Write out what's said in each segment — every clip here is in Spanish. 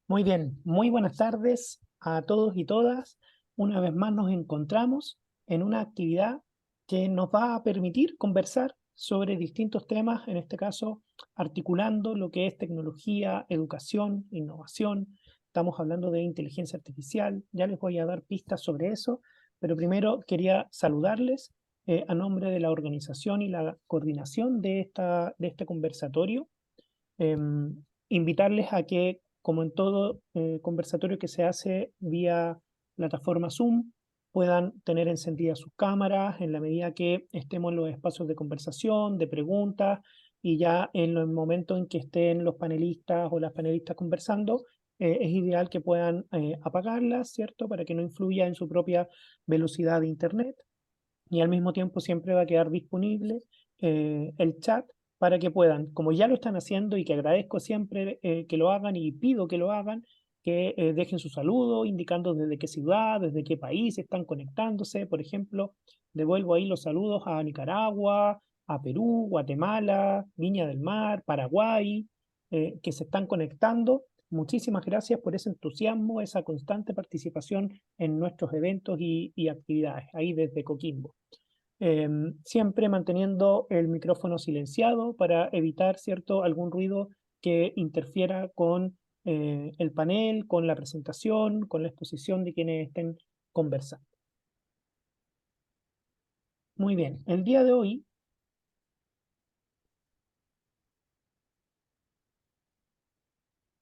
Muy bien, muy buenas tardes a todos y todas. Una vez más nos encontramos en una actividad que nos va a permitir conversar sobre distintos temas, en este caso articulando lo que es tecnología, educación, innovación. Estamos hablando de inteligencia artificial, ya les voy a dar pistas sobre eso, pero primero quería saludarles a nombre de la organización y la coordinación de este conversatorio. Invitarles a que, como en todo conversatorio que se hace vía plataforma Zoom, puedan tener encendidas sus cámaras en la medida que estemos en los espacios de conversación, de preguntas, y ya en los momentos en que estén los panelistas o las panelistas conversando, es ideal que puedan apagarlas, ¿cierto? Para que no influya en su propia velocidad de internet, y al mismo tiempo siempre va a quedar disponible el chat para que puedan, como ya lo están haciendo y que agradezco siempre que lo hagan y pido que lo hagan, que dejen su saludo indicando desde qué ciudad, desde qué país están conectándose. Por ejemplo, devuelvo ahí los saludos a Nicaragua, a Perú, Guatemala, Viña del Mar, Paraguay, que se están conectando. Muchísimas gracias por ese entusiasmo, esa constante participación en nuestros eventos y actividades, ahí desde Coquimbo. Siempre manteniendo el micrófono silenciado para evitar, ¿cierto?, algún ruido que interfiera con el panel, con la presentación, con la exposición de quienes estén conversando. Muy bien, el día de hoy,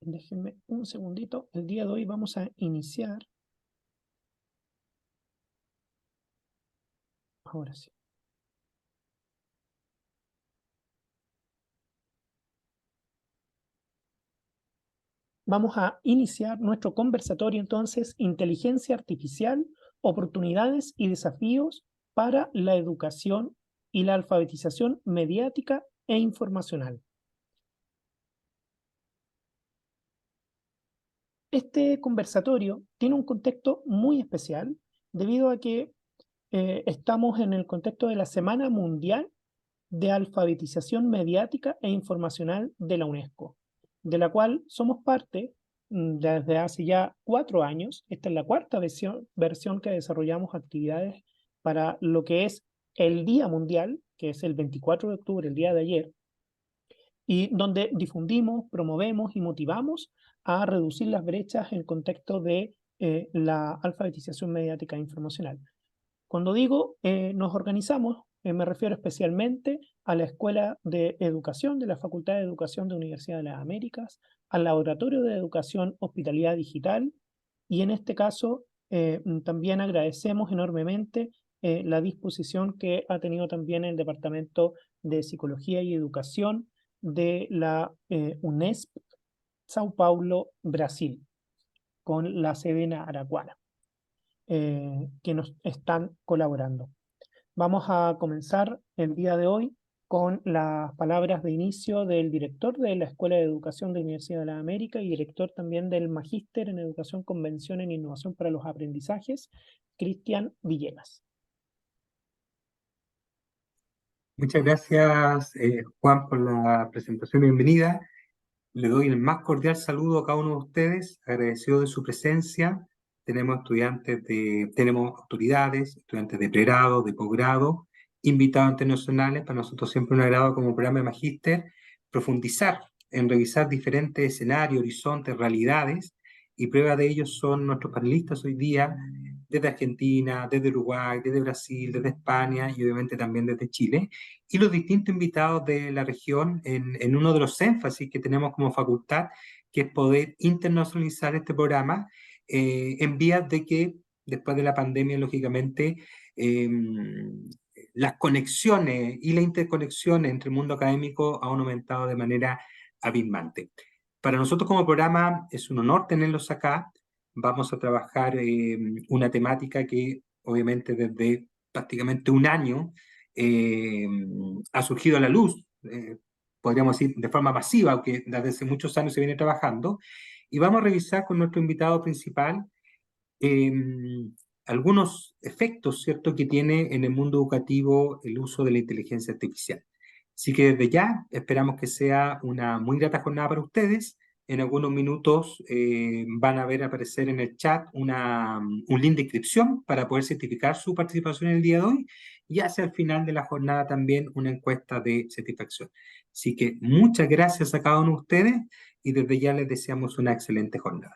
déjenme un segundito, el día de hoy vamos a iniciar, ahora sí. Vamos a iniciar nuestro conversatorio entonces, inteligencia artificial, oportunidades y desafíos para la educación y la alfabetización mediática e informacional. Este conversatorio tiene un contexto muy especial debido a que estamos en el contexto de la Semana Mundial de Alfabetización Mediática e Informacional de la UNESCO, de la cual somos parte desde hace ya 4 años. Esta es la cuarta versión que desarrollamos actividades para lo que es el Día Mundial, que es el 24 de octubre, el día de ayer, y donde difundimos, promovemos y motivamos a reducir las brechas en el contexto de la alfabetización mediática e informacional. Cuando digo nos organizamos, me refiero especialmente a la Escuela de Educación de la Facultad de Educación de Universidad de las Américas, al Laboratorio de Educación Hospitalidad Digital, y en este caso también agradecemos enormemente la disposición que ha tenido también el Departamento de Psicología y Educación de la UNESP Sao Paulo, Brasil, con la sede en Araquara, que nos están colaborando. Vamos a comenzar el día de hoy con las palabras de inicio del director de la Escuela de Educación de la Universidad de la América y director también del Magíster en Educación, Convención en Innovación para los Aprendizajes, Cristian Villegas. Muchas gracias, Juan, por la presentación y bienvenida. Le doy el más cordial saludo a cada uno de ustedes, agradecido de su presencia. Tenemos tenemos autoridades, estudiantes de pregrado, de posgrado, invitados internacionales. Para nosotros siempre un agrado como programa de magíster profundizar en revisar diferentes escenarios, horizontes, realidades, y prueba de ello son nuestros panelistas hoy día, desde Argentina, desde Uruguay, desde Brasil, desde España y obviamente también desde Chile, y los distintos invitados de la región en uno de los énfasis que tenemos como facultad, que es poder internacionalizar este programa en vías de que después de la pandemia, lógicamente, las conexiones y la interconexión entre el mundo académico han aumentado de manera abismante. Para nosotros como programa es un honor tenerlos acá. Vamos a trabajar una temática que obviamente desde prácticamente un año ha surgido a la luz, podríamos decir de forma masiva, aunque desde hace muchos años se viene trabajando, y vamos a revisar con nuestro invitado principal eh, algunos efectos, ¿cierto?, que tiene en el mundo educativo el uso de la inteligencia artificial. Así que desde ya esperamos que sea una muy grata jornada para ustedes. En algunos minutos van a ver aparecer en el chat un link de inscripción para poder certificar su participación en el día de hoy y hacia el final de la jornada también una encuesta de satisfacción. Así que muchas gracias a cada uno de ustedes y desde ya les deseamos una excelente jornada.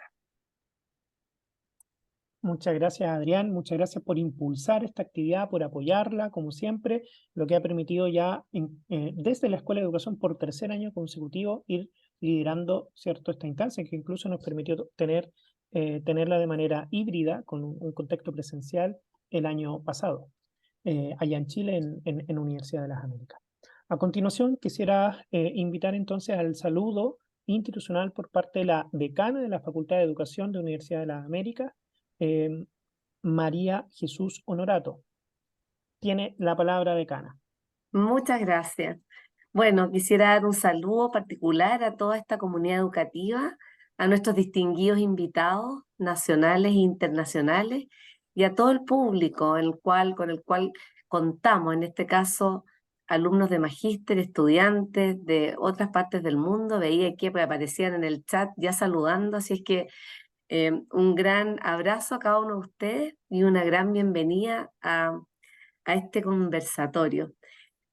Muchas gracias, Adrián. Muchas gracias por impulsar esta actividad, por apoyarla, como siempre, lo que ha permitido ya desde la Escuela de Educación por tercer año consecutivo ir liderando, ¿cierto?, esta instancia, que incluso nos permitió tenerla de manera híbrida, con un contexto presencial el año pasado, allá en Chile, en Universidad de las Américas. A continuación, quisiera invitar entonces al saludo institucional por parte de la decana de la Facultad de Educación de Universidad de las Américas, María Jesús Honorato. Tiene la palabra, decana. Muchas gracias. Bueno, quisiera dar un saludo particular a toda esta comunidad educativa, a nuestros distinguidos invitados nacionales e internacionales y a todo el público con el cual contamos, en este caso, alumnos de magíster, estudiantes de otras partes del mundo. Veía que aparecían en el chat ya saludando, así es que un gran abrazo a cada uno de ustedes y una gran bienvenida a este conversatorio.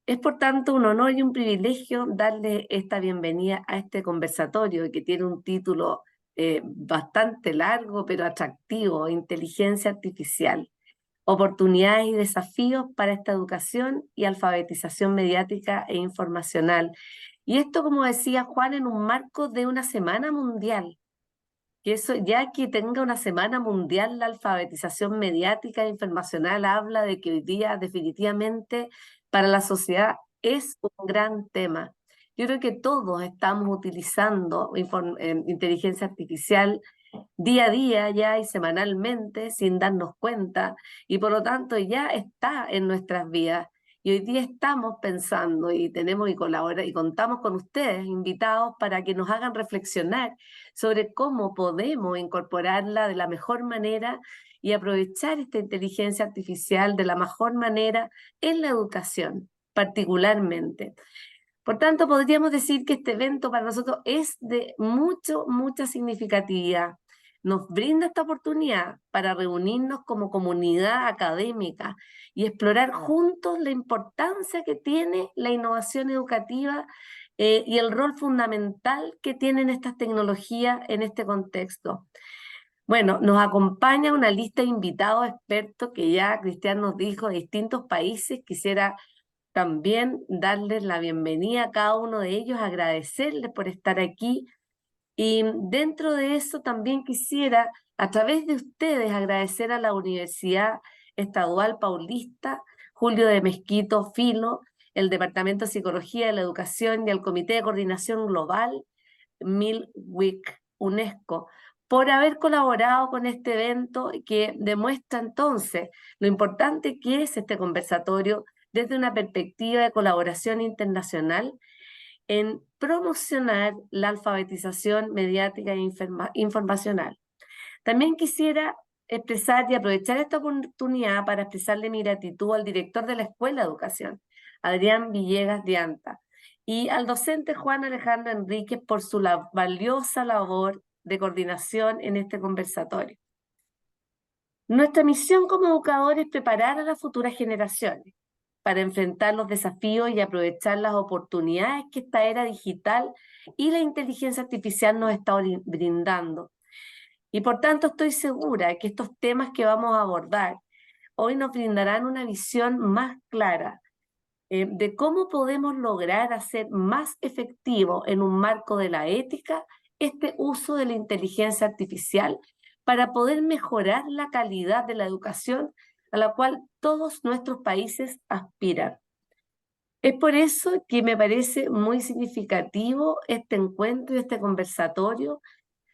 Es por tanto un honor y un privilegio darle esta bienvenida a este conversatorio que tiene un título bastante largo pero atractivo: Inteligencia Artificial, oportunidades y desafíos para esta educación y alfabetización mediática e informacional. Y esto, como decía Juan, en un marco de una semana mundial. Que eso, ya que tenga una semana mundial la alfabetización mediática e informacional, habla de que hoy día definitivamente para la sociedad es un gran tema. Yo creo que todos estamos utilizando inteligencia artificial día a día ya y semanalmente sin darnos cuenta, y por lo tanto ya está en nuestras vidas. Y hoy día estamos pensando y tenemos y contamos con ustedes invitados para que nos hagan reflexionar sobre cómo podemos incorporarla de la mejor manera y aprovechar esta inteligencia artificial de la mejor manera en la educación, particularmente. Por tanto, podríamos decir que este evento para nosotros es de mucha significatividad. Nos brinda esta oportunidad para reunirnos como comunidad académica y explorar juntos la importancia que tiene la innovación educativa y el rol fundamental que tienen estas tecnologías en este contexto. Bueno, nos acompaña una lista de invitados expertos que ya Cristian nos dijo de distintos países. Quisiera también darles la bienvenida a cada uno de ellos, agradecerles por estar aquí. Y dentro de eso también quisiera, a través de ustedes, agradecer a la Universidad Estadual Paulista, Julio de Mesquito Filo, el Departamento de Psicología de la Educación y el Comité de Coordinación Global, MILWIC, UNESCO, por haber colaborado con este evento que demuestra entonces lo importante que es este conversatorio desde una perspectiva de colaboración internacional en promocionar la alfabetización mediática e informacional. También quisiera expresar y aprovechar esta oportunidad para expresarle mi gratitud al director de la Escuela de Educación, Adrián Villegas de Anta, y al docente Juan Alejandro Enríquez por su valiosa labor de coordinación en este conversatorio. Nuestra misión como educadores es preparar a las futuras generaciones para enfrentar los desafíos y aprovechar las oportunidades que esta era digital y la inteligencia artificial nos está brindando. Y por tanto estoy segura de que estos temas que vamos a abordar hoy nos brindarán una visión más clara de cómo podemos lograr hacer más efectivo en un marco de la ética este uso de la inteligencia artificial para poder mejorar la calidad de la educación a la cual todos nuestros países aspiran. Es por eso que me parece muy significativo este encuentro y este conversatorio.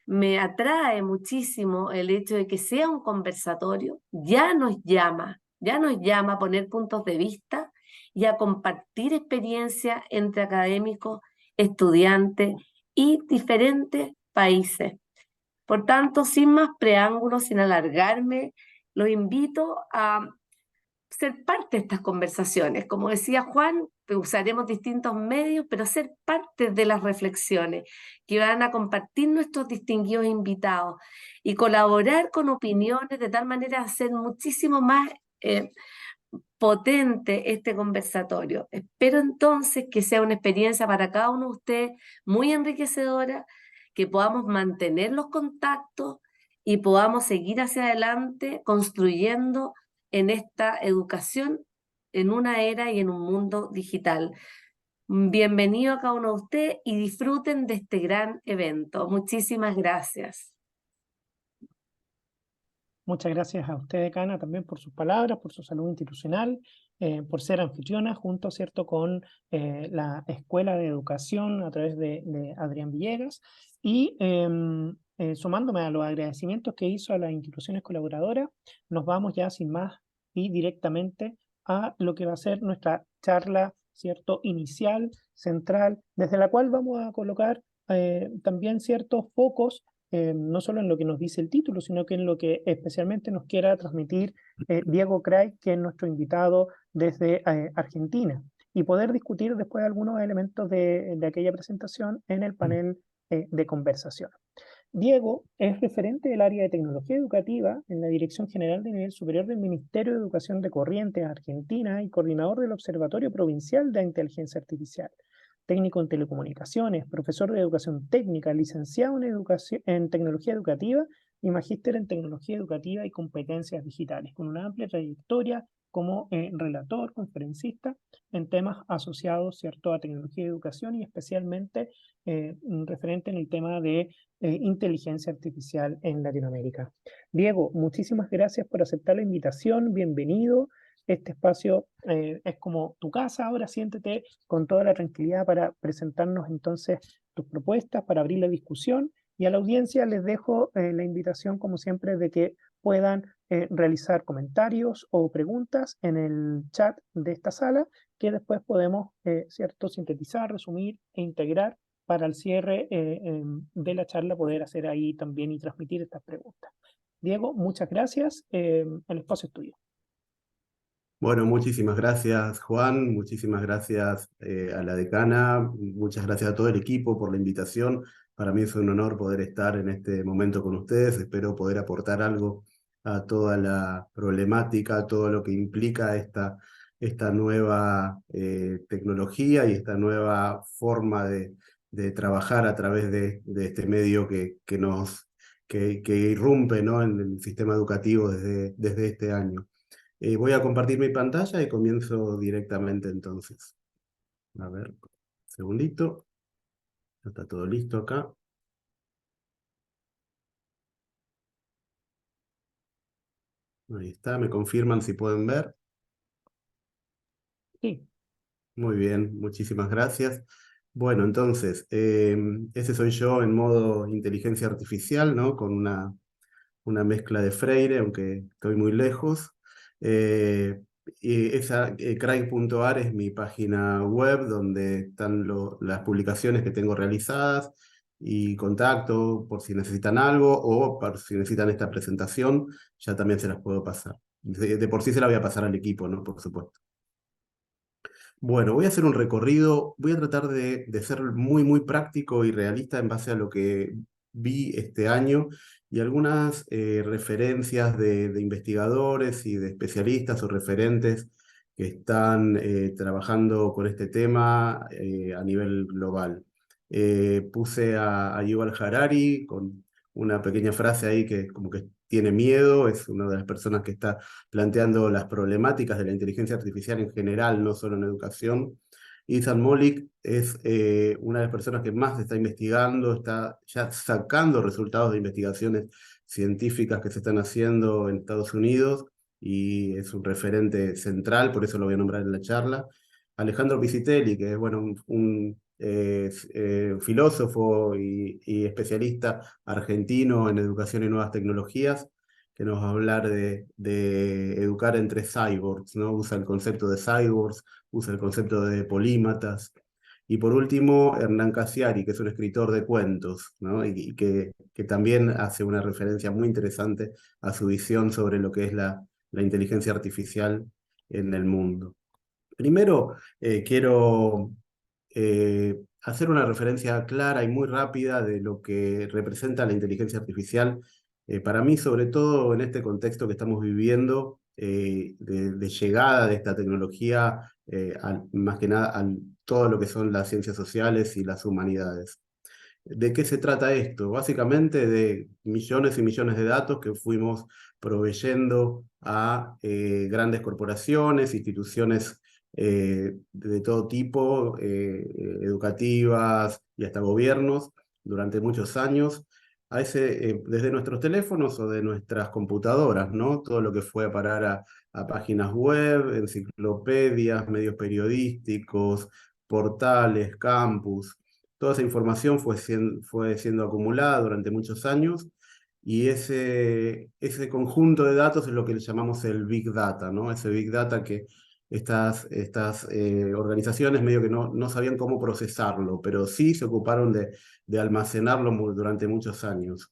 Me atrae muchísimo el hecho de que sea un conversatorio. Ya nos llama a poner puntos de vista y a compartir experiencias entre académicos, estudiantes y diferentes países. Por tanto, sin más preámbulos, sin alargarme, los invito a ser parte de estas conversaciones. Como decía Juan, usaremos distintos medios, pero ser parte de las reflexiones que van a compartir nuestros distinguidos invitados y colaborar con opiniones de tal manera a hacer muchísimo más potente este conversatorio. Espero entonces que sea una experiencia para cada uno de ustedes muy enriquecedora, que podamos mantener los contactos y podamos seguir hacia adelante construyendo en esta educación en una era y en un mundo digital. Bienvenido a cada uno de ustedes y disfruten de este gran evento. Muchísimas gracias. Muchas gracias a usted, decana, también por sus palabras, por su salud institucional, por ser anfitriona junto, ¿cierto?, con la Escuela de Educación a través de Adrián Villegas y sumándome a los agradecimientos que hizo a las instituciones colaboradoras, nos vamos ya sin más y directamente a lo que va a ser nuestra charla, ¿cierto?, inicial, central, desde la cual vamos a colocar también ciertos focos no solo en lo que nos dice el título, sino que en lo que especialmente nos quiera transmitir Diego Craig, que es nuestro invitado desde Argentina, y poder discutir después algunos elementos de aquella presentación en el panel de conversación. Diego es referente del área de tecnología educativa en la Dirección General de Nivel Superior del Ministerio de Educación de Corrientes, Argentina, y coordinador del Observatorio Provincial de Inteligencia Artificial. Técnico en telecomunicaciones, profesor de educación técnica, licenciado en tecnología educativa y magíster en tecnología educativa y competencias digitales, con una amplia trayectoria como relator, conferencista en temas asociados, ¿cierto?, a tecnología y educación y especialmente referente en el tema de inteligencia artificial en Latinoamérica. Diego, muchísimas gracias por aceptar la invitación, bienvenido. Este espacio es como tu casa, ahora siéntete con toda la tranquilidad para presentarnos entonces tus propuestas, para abrir la discusión, y a la audiencia les dejo la invitación, como siempre, de que puedan realizar comentarios o preguntas en el chat de esta sala, que después podemos, ¿cierto?, sintetizar, resumir e integrar para el cierre de la charla, poder hacer ahí también y transmitir estas preguntas. Diego, muchas gracias. El espacio es tuyo. Bueno, muchísimas gracias, Juan, muchísimas gracias a la decana, muchas gracias a todo el equipo por la invitación. Para mí es un honor poder estar en este momento con ustedes. Espero poder aportar algo a toda la problemática, a todo lo que implica esta nueva tecnología y esta nueva forma de trabajar a través de este medio que irrumpe, ¿no?, en el sistema educativo desde este año. Voy a compartir mi pantalla y comienzo directamente entonces. A ver, segundito. Ya está todo listo acá. Ahí está, me confirman si pueden ver. Sí. Muy bien, muchísimas gracias. Bueno, entonces, ese soy yo en modo inteligencia artificial, ¿no?, con una mezcla de Freire, aunque estoy muy lejos. Y esa craig.ar es mi página web donde están las publicaciones que tengo realizadas y contacto por si necesitan algo o por si necesitan esta presentación, ya también se las puedo pasar. De por sí se la voy a pasar al equipo, ¿no?, por supuesto. Bueno, voy a hacer un recorrido, voy a tratar de ser muy, muy práctico y realista en base a lo que vi este año y algunas referencias de investigadores y de especialistas o referentes que están trabajando con este tema a nivel global. Puse a Yuval Harari con una pequeña frase ahí que como que tiene miedo, es una de las personas que está planteando las problemáticas de la inteligencia artificial en general, no solo en educación. Ethan Mollick es una de las personas que más está investigando, está ya sacando resultados de investigaciones científicas que se están haciendo en Estados Unidos y es un referente central, por eso lo voy a nombrar en la charla. Alejandro Piscitelli, que es bueno, un filósofo y especialista argentino en educación y nuevas tecnologías, que nos va a hablar de educar entre cyborgs, ¿no? Usa el concepto de cyborgs, usa el concepto de polímatas. Y por último, Hernán Casiari, que es un escritor de cuentos, ¿no?, y que también hace una referencia muy interesante a su visión sobre lo que es la inteligencia artificial en el mundo. Primero, quiero hacer una referencia clara y muy rápida de lo que representa la inteligencia artificial. Para mí, sobre todo en este contexto que estamos viviendo, de llegada de esta tecnología, más que nada a todo lo que son las ciencias sociales y las humanidades. ¿De qué se trata esto? Básicamente de millones y millones de datos que fuimos proveyendo a grandes corporaciones, instituciones de todo tipo, educativas y hasta gobiernos durante muchos años, desde nuestros teléfonos o de nuestras computadoras, ¿no? Todo lo que fue a parar a páginas web, enciclopedias, medios periodísticos, portales, campus. Toda esa información fue siendo acumulada durante muchos años y ese conjunto de datos es lo que le llamamos el Big Data, ¿no? Ese Big Data que estas organizaciones medio que no sabían cómo procesarlo, pero sí se ocuparon de almacenarlo durante muchos años.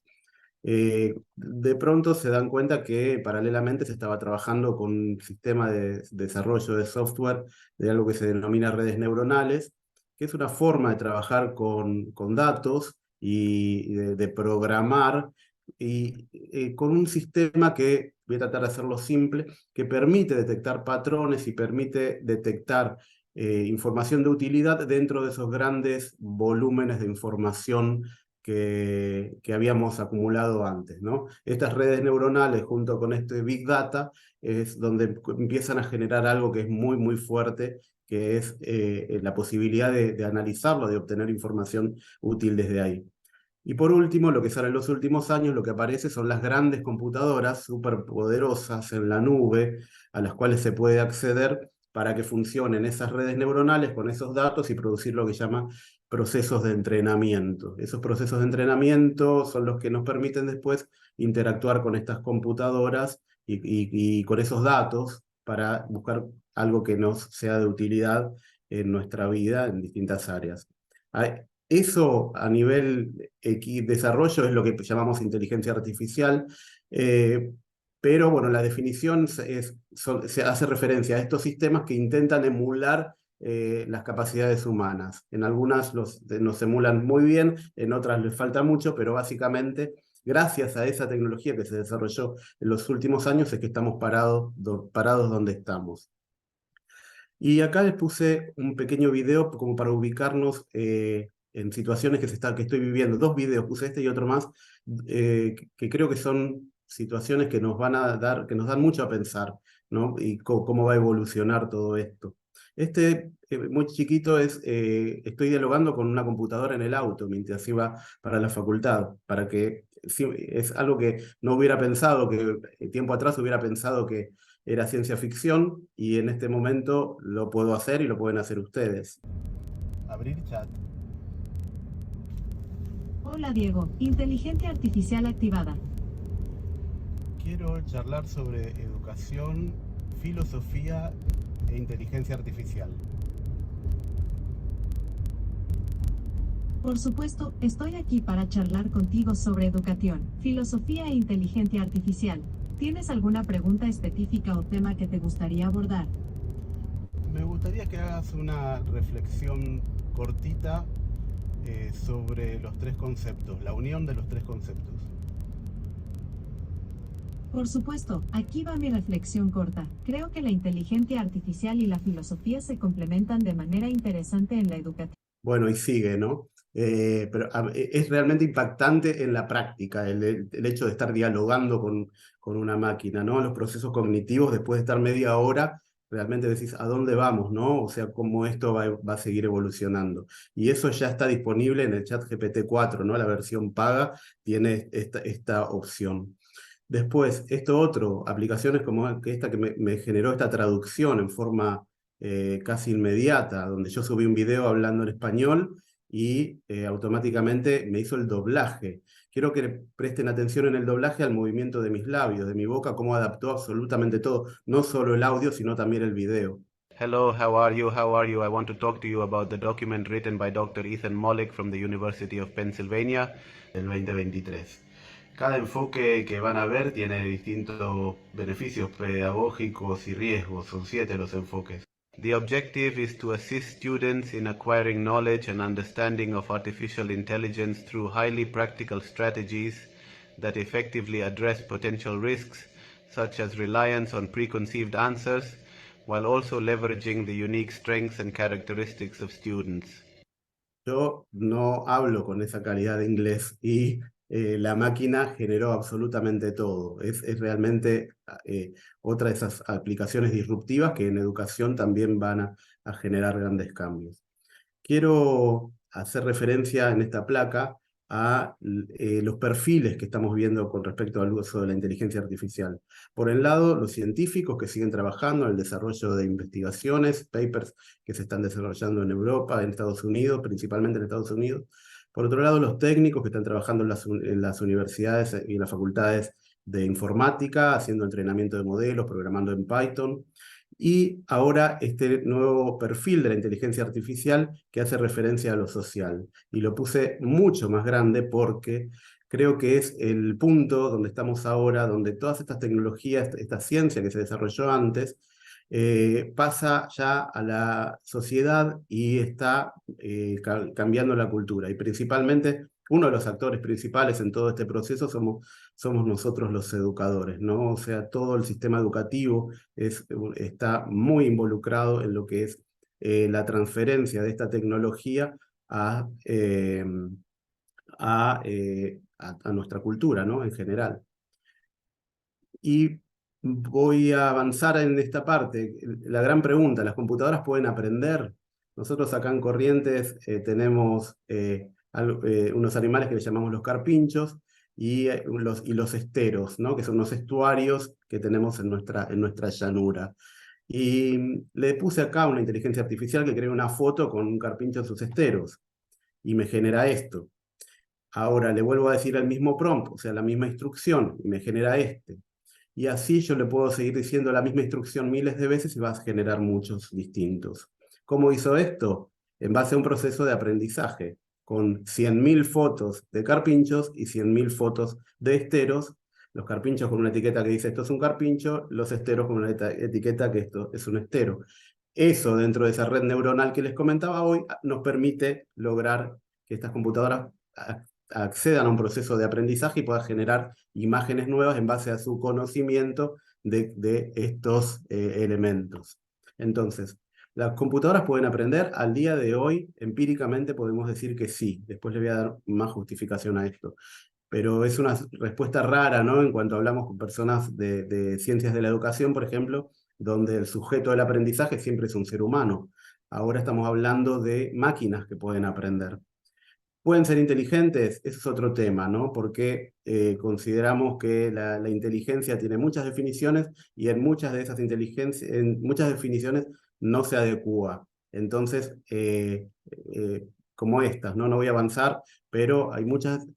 De pronto se dan cuenta que paralelamente se estaba trabajando con un sistema de desarrollo de software de algo que se denomina redes neuronales, que es una forma de trabajar con datos y de programar, y con un sistema que, voy a tratar de hacerlo simple, que permite detectar patrones y permite detectar información de utilidad dentro de esos grandes volúmenes de información que habíamos acumulado antes, ¿no? Estas redes neuronales junto con este Big Data es donde empiezan a generar algo que es muy, muy fuerte, que es la posibilidad de analizarlo, de obtener información útil desde ahí. Y por último, lo que sale en los últimos años, lo que aparece son las grandes computadoras superpoderosas en la nube, a las cuales se puede acceder para que funcionen esas redes neuronales con esos datos y producir lo que llama procesos de entrenamiento. Esos procesos de entrenamiento son los que nos permiten después interactuar con estas computadoras y con esos datos para buscar algo que nos sea de utilidad en nuestra vida en distintas áreas. Eso a nivel desarrollo es lo que llamamos inteligencia artificial, pero bueno, la definición se hace referencia a estos sistemas que intentan emular las capacidades humanas. En algunas nos emulan muy bien, en otras les falta mucho, pero básicamente gracias a esa tecnología que se desarrolló en los últimos años es que estamos parados donde estamos. Y acá les puse un pequeño video como para ubicarnos en situaciones que estoy viviendo. Dos videos, puse este y otro más, que creo que son situaciones que nos dan mucho a pensar, ¿no? Y cómo va a evolucionar todo esto. Este, muy chiquito, estoy dialogando con una computadora en el auto mientras iba para la facultad, es algo que no hubiera pensado, que tiempo atrás hubiera pensado que era ciencia ficción, y en este momento lo puedo hacer y lo pueden hacer ustedes. Abrir chat. Hola Diego, inteligencia artificial activada. Quiero charlar sobre educación, filosofía e inteligencia artificial. Por supuesto, estoy aquí para charlar contigo sobre educación, filosofía e inteligencia artificial. ¿Tienes alguna pregunta específica o tema que te gustaría abordar? Me gustaría que hagas una reflexión cortita sobre los tres conceptos, la unión de los tres conceptos. Por supuesto, aquí va mi reflexión corta. Creo que la inteligencia artificial y la filosofía se complementan de manera interesante en la educación. Bueno, y sigue, ¿no? Pero es realmente impactante en la práctica el hecho de estar dialogando con una máquina, ¿no? Los procesos cognitivos, después de estar media hora, realmente decís, ¿a dónde vamos, no? O sea, cómo esto va a seguir evolucionando. Y eso ya está disponible en el chat GPT-4, ¿no? La versión paga tiene esta opción. Después, esto otro, aplicaciones como esta que me generó esta traducción en forma casi inmediata, donde yo subí un video hablando en español y automáticamente me hizo el doblaje. Quiero que presten atención en el doblaje al movimiento de mis labios, de mi boca, cómo adaptó absolutamente todo, no solo el audio, sino también el video. Hello, how are you? How are you? I want to talk to you about the document written by Dr. Ethan Mollick from the University of Pennsylvania del 2023. Cada enfoque que van a ver tiene distintos beneficios pedagógicos y riesgos, son 7 los enfoques. The objective is to assist students in acquiring knowledge and understanding of artificial intelligence through highly practical strategies that effectively address potential risks, such as reliance on preconceived answers, while also leveraging the unique strengths and characteristics of students. Yo no hablo con esa calidad de inglés y la máquina generó absolutamente todo. Es realmente otra de esas aplicaciones disruptivas que en educación también van a generar grandes cambios. Quiero hacer referencia en esta placa a los perfiles que estamos viendo con respecto al uso de la inteligencia artificial. Por un lado, los científicos que siguen trabajando en el desarrollo de investigaciones, papers que se están desarrollando en Europa, en Estados Unidos, principalmente en Estados Unidos. Por otro lado, los técnicos que están trabajando en las universidades y en las facultades de informática, haciendo entrenamiento de modelos, programando en Python. Y ahora este nuevo perfil de la inteligencia artificial que hace referencia a lo social. Y lo puse mucho más grande porque creo que es el punto donde estamos ahora, donde todas estas tecnologías, esta ciencia que se desarrolló antes, pasa ya a la sociedad y está cambiando la cultura. Y principalmente, uno de los actores principales en todo este proceso somos nosotros los educadores, ¿no? O sea, todo el sistema educativo está muy involucrado en lo que es la transferencia de esta tecnología a nuestra cultura, ¿no? En general. Y voy a avanzar en esta parte. La gran pregunta, ¿las computadoras pueden aprender? Nosotros acá en Corrientes tenemos unos animales que le llamamos los carpinchos y los esteros, ¿no? Que son unos estuarios que tenemos en nuestra llanura. Y le puse acá una inteligencia artificial que crea una foto con un carpincho en sus esteros y me genera esto. Ahora le vuelvo a decir el mismo prompt, o sea, la misma instrucción, y me genera este. Y así yo le puedo seguir diciendo la misma instrucción miles de veces y va a generar muchos distintos. ¿Cómo hizo esto? En base a un proceso de aprendizaje, con 100.000 fotos de carpinchos y 100.000 fotos de esteros. Los carpinchos con una etiqueta que dice esto es un carpincho, los esteros con una etiqueta que esto es un estero. Eso, dentro de esa red neuronal que les comentaba hoy, nos permite lograr que estas computadoras accedan a un proceso de aprendizaje y puedan generar imágenes nuevas en base a su conocimiento de estos elementos. Entonces, ¿las computadoras pueden aprender? Al día de hoy, empíricamente podemos decir que sí. Después le voy a dar más justificación a esto. Pero es una respuesta rara, ¿no? En cuanto hablamos con personas de ciencias de la educación, por ejemplo, donde el sujeto del aprendizaje siempre es un ser humano. Ahora estamos hablando de máquinas que pueden aprender. ¿Pueden ser inteligentes? Ese es otro tema, ¿no? Porque consideramos que la inteligencia tiene muchas definiciones y en muchas de esas muchas definiciones no se adecúa. Entonces, como estas, ¿no? No voy a avanzar, pero hay muchas...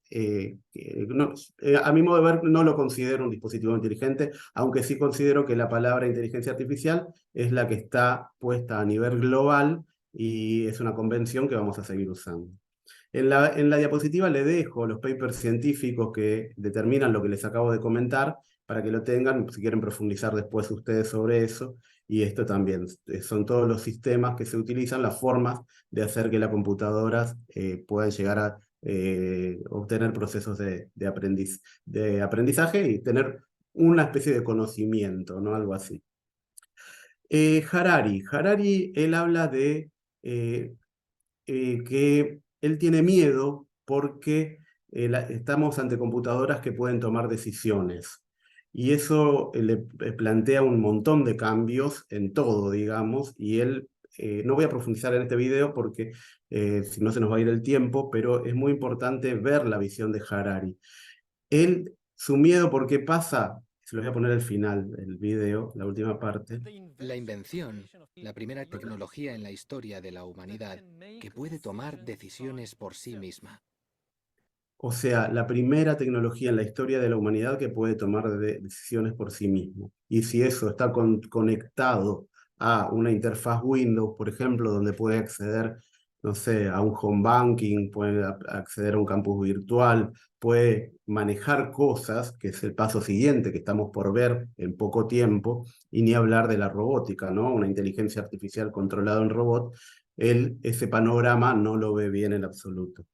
a mi modo de ver, no lo considero un dispositivo inteligente, aunque sí considero que la palabra inteligencia artificial es la que está puesta a nivel global y es una convención que vamos a seguir usando. En la diapositiva le dejo los papers científicos que determinan lo que les acabo de comentar, para que lo tengan, si quieren profundizar después ustedes sobre eso. Y esto también, son todos los sistemas que se utilizan, las formas de hacer que las computadoras puedan llegar a obtener procesos de aprendizaje y tener una especie de conocimiento, ¿no? Algo así. Harari, él habla de que él tiene miedo porque estamos ante computadoras que pueden tomar decisiones. Y eso le plantea un montón de cambios en todo, digamos, y él, no voy a profundizar en este video porque si no se nos va a ir el tiempo, pero es muy importante ver la visión de Harari. Su miedo, ¿por qué pasa? Se lo voy a poner al final del video, la última parte. La invención, la primera tecnología en la historia de la humanidad que puede tomar decisiones por sí misma. O sea, la primera tecnología en la historia de la humanidad que puede tomar decisiones por sí mismo. Y si eso está conectado a una interfaz Windows, por ejemplo, donde puede acceder, no sé, a un home banking, puede acceder a un campus virtual, puede manejar cosas, que es el paso siguiente que estamos por ver en poco tiempo, y ni hablar de la robótica, ¿no? Una inteligencia artificial controlada en robot, ese panorama no lo ve bien en absoluto.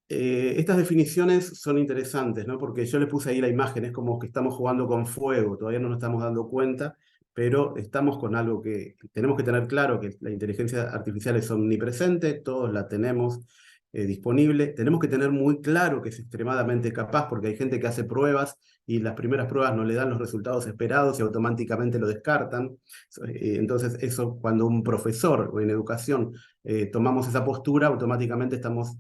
Estas definiciones son interesantes, ¿no? Porque yo les puse ahí la imagen, es como que estamos jugando con fuego, todavía no nos estamos dando cuenta, pero estamos con algo que tenemos que tener claro, que la inteligencia artificial es omnipresente, todos la tenemos disponible. Tenemos que tener muy claro que es extremadamente capaz, porque hay gente que hace pruebas y las primeras pruebas no le dan los resultados esperados y automáticamente lo descartan. Entonces, eso cuando un profesor o en educación tomamos esa postura, automáticamente estamos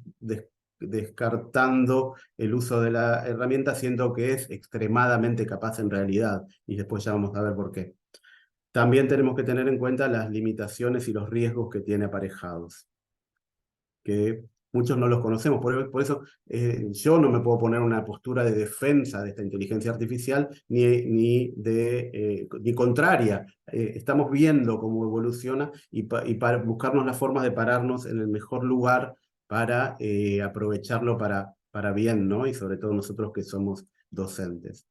descartando el uso de la herramienta, siendo que es extremadamente capaz en realidad, y después ya vamos a ver por qué. También tenemos que tener en cuenta las limitaciones y los riesgos que tiene aparejados, que muchos no los conocemos, por eso yo no me puedo poner una postura de defensa de esta inteligencia artificial ni contraria. Estamos viendo cómo evoluciona y para buscarnos las formas de pararnos en el mejor lugar para aprovecharlo para bien, ¿no? Y sobre todo nosotros que somos docentes.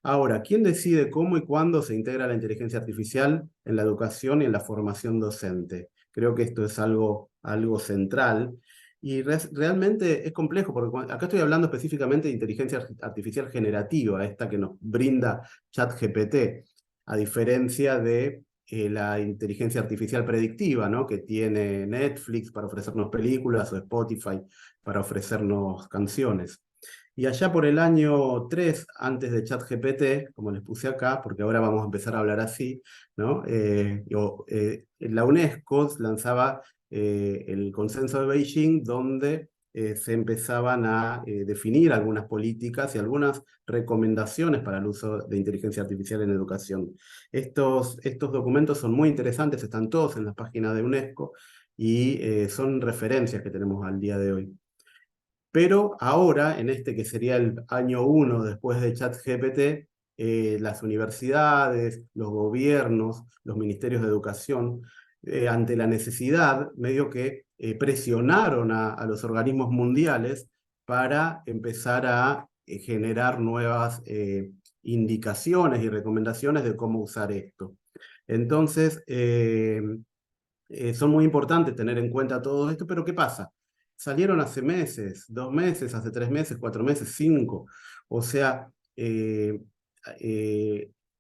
Ahora, ¿quién decide cómo y cuándo se integra la inteligencia artificial en la educación y en la formación docente? Creo que esto es algo central y realmente es complejo, porque acá estoy hablando específicamente de inteligencia artificial generativa, esta que nos brinda ChatGPT, a diferencia de la inteligencia artificial predictiva, ¿no? Que tiene Netflix para ofrecernos películas o Spotify para ofrecernos canciones. Y allá por el año 3, antes de ChatGPT, como les puse acá, porque ahora vamos a empezar a hablar así, ¿no? La UNESCO lanzaba el Consenso de Beijing, donde se empezaban a definir algunas políticas y algunas recomendaciones para el uso de inteligencia artificial en educación. Estos documentos son muy interesantes, están todos en las páginas de UNESCO y son referencias que tenemos al día de hoy. Pero ahora, en este que sería el año 1 después de ChatGPT, las universidades, los gobiernos, los ministerios de educación, ante la necesidad, medio que presionaron a los organismos mundiales para empezar a generar nuevas indicaciones y recomendaciones de cómo usar esto. Entonces, son muy importantes tener en cuenta todo esto, pero ¿qué pasa? Salieron hace meses, 2 meses, hace 3 meses, 4 meses, 5. O sea,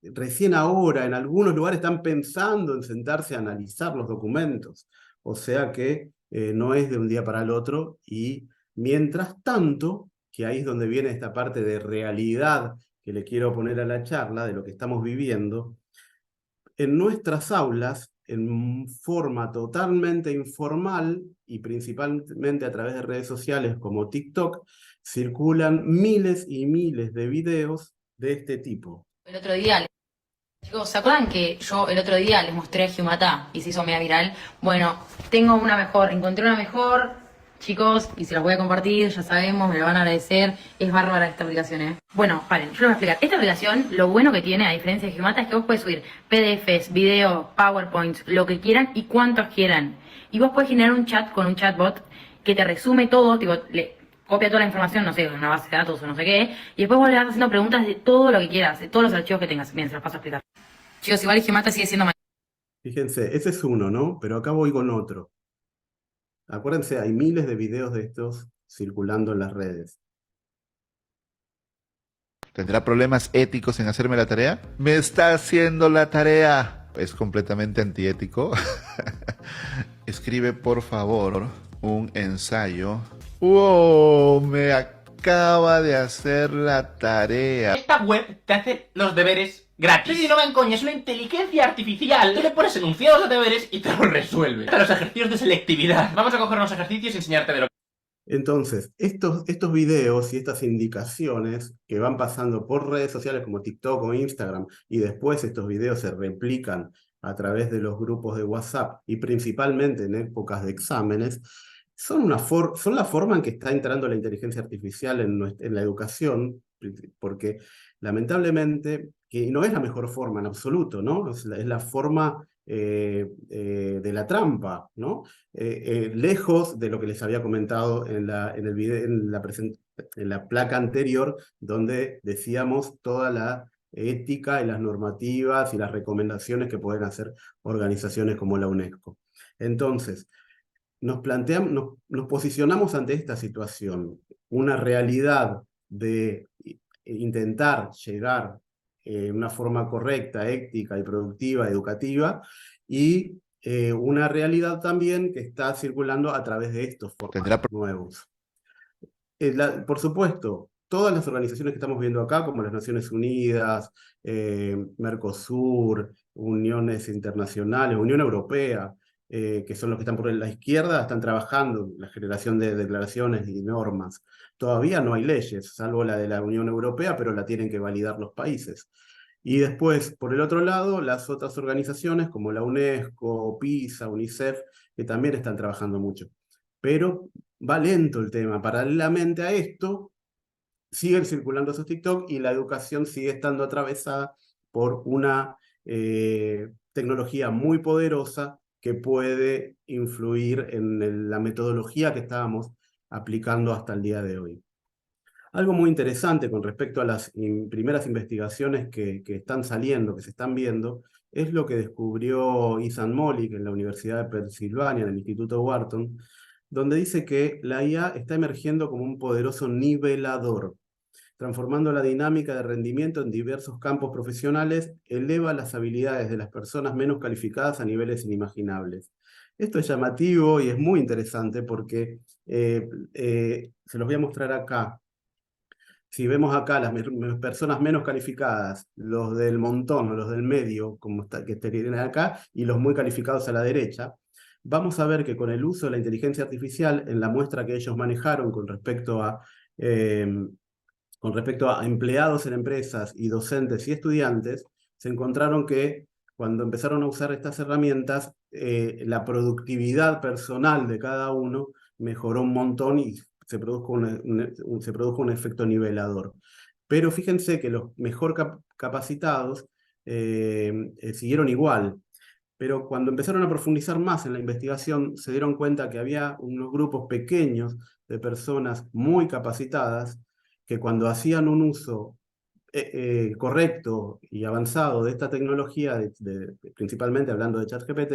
recién ahora en algunos lugares están pensando en sentarse a analizar los documentos. O sea que no es de un día para el otro. Y mientras tanto, que ahí es donde viene esta parte de realidad que le quiero poner a la charla, de lo que estamos viviendo, en nuestras aulas, en forma totalmente informal y principalmente a través de redes sociales como TikTok, circulan miles y miles de videos de este tipo. El otro día, chicos, ¿se acuerdan que yo el otro día les mostré a Hyumata y se hizo media viral? Bueno, encontré una mejor, chicos, y se las voy a compartir, ya sabemos, me lo van a agradecer. Es bárbara esta aplicación, ¿eh? Bueno, paren, yo les voy a explicar. Esta aplicación, lo bueno que tiene, a diferencia de Hyumata, es que vos puedes subir PDFs, videos, PowerPoints, lo que quieran y cuantos quieran. Y vos podés generar un chat con un chatbot que te resume todo, tipo, copia toda la información, no sé, de una base de datos o no sé qué, y después vos le vas haciendo preguntas de todo lo que quieras, de todos los archivos que tengas. Bien, se los paso a explicar. Chicos, igual Hyumata sigue siendo... Fíjense, ese es uno, ¿no? Pero acá voy con otro. Acuérdense, hay miles de videos de estos circulando en las redes. ¿Tendrá problemas éticos en hacerme la tarea? ¡Me está haciendo la tarea! Es completamente antiético. Escribe, por favor, un ensayo. ¡Wow! Me acaba de hacer la tarea. Esta web te hace los deberes gratis. Sí, no me encoñes, es una inteligencia artificial. Tú le pones enunciados de deberes y te los resuelve. Hasta los ejercicios de selectividad. Vamos a coger unos ejercicios y enseñarte de lo que... Entonces, estos videos y estas indicaciones que van pasando por redes sociales como TikTok o Instagram, y después estos videos se replican a través de los grupos de WhatsApp y principalmente en épocas de exámenes, son la forma en que está entrando la inteligencia artificial en la educación, porque lamentablemente, que no es la mejor forma en absoluto, ¿no? Es la forma de la trampa, ¿no? Lejos de lo que les había comentado en la placa anterior, donde decíamos toda la ética y las normativas y las recomendaciones que pueden hacer organizaciones como la UNESCO. Entonces, nos posicionamos ante esta situación, una realidad de intentar llegar de una forma correcta, ética y productiva, educativa, y una realidad también que está circulando a través de estos formatos nuevos. Por supuesto, todas las organizaciones que estamos viendo acá, como las Naciones Unidas, Mercosur, uniones internacionales, Unión Europea, que son los que están por la izquierda, están trabajando en la generación de declaraciones y normas. Todavía no hay leyes, salvo la de la Unión Europea, pero la tienen que validar los países. Y después, por el otro lado, las otras organizaciones como la UNESCO, PISA, UNICEF, que también están trabajando mucho. Pero va lento el tema. Paralelamente a esto, siguen circulando esos TikTok y la educación sigue estando atravesada por una tecnología muy poderosa que puede influir en la metodología que estábamos aplicando hasta el día de hoy. Algo muy interesante con respecto a las primeras investigaciones que están saliendo, que se están viendo, es lo que descubrió Ethan Mollick en la Universidad de Pensilvania, en el Instituto Wharton, donde dice que la IA está emergiendo como un poderoso nivelador, transformando la dinámica de rendimiento en diversos campos profesionales, eleva las habilidades de las personas menos calificadas a niveles inimaginables. Esto es llamativo y es muy interesante porque se los voy a mostrar acá. Si vemos acá las personas menos calificadas, los del montón o los del medio, como que tienen acá, y los muy calificados a la derecha, vamos a ver que con el uso de la inteligencia artificial, en la muestra que ellos manejaron con respecto a empleados en empresas y docentes y estudiantes, se encontraron que cuando empezaron a usar estas herramientas, la productividad personal de cada uno mejoró un montón y se produjo un efecto nivelador. Pero fíjense que los mejor capacitados siguieron igual. Pero cuando empezaron a profundizar más en la investigación, se dieron cuenta que había unos grupos pequeños de personas muy capacitadas que cuando hacían un uso correcto y avanzado de esta tecnología, principalmente hablando de ChatGPT,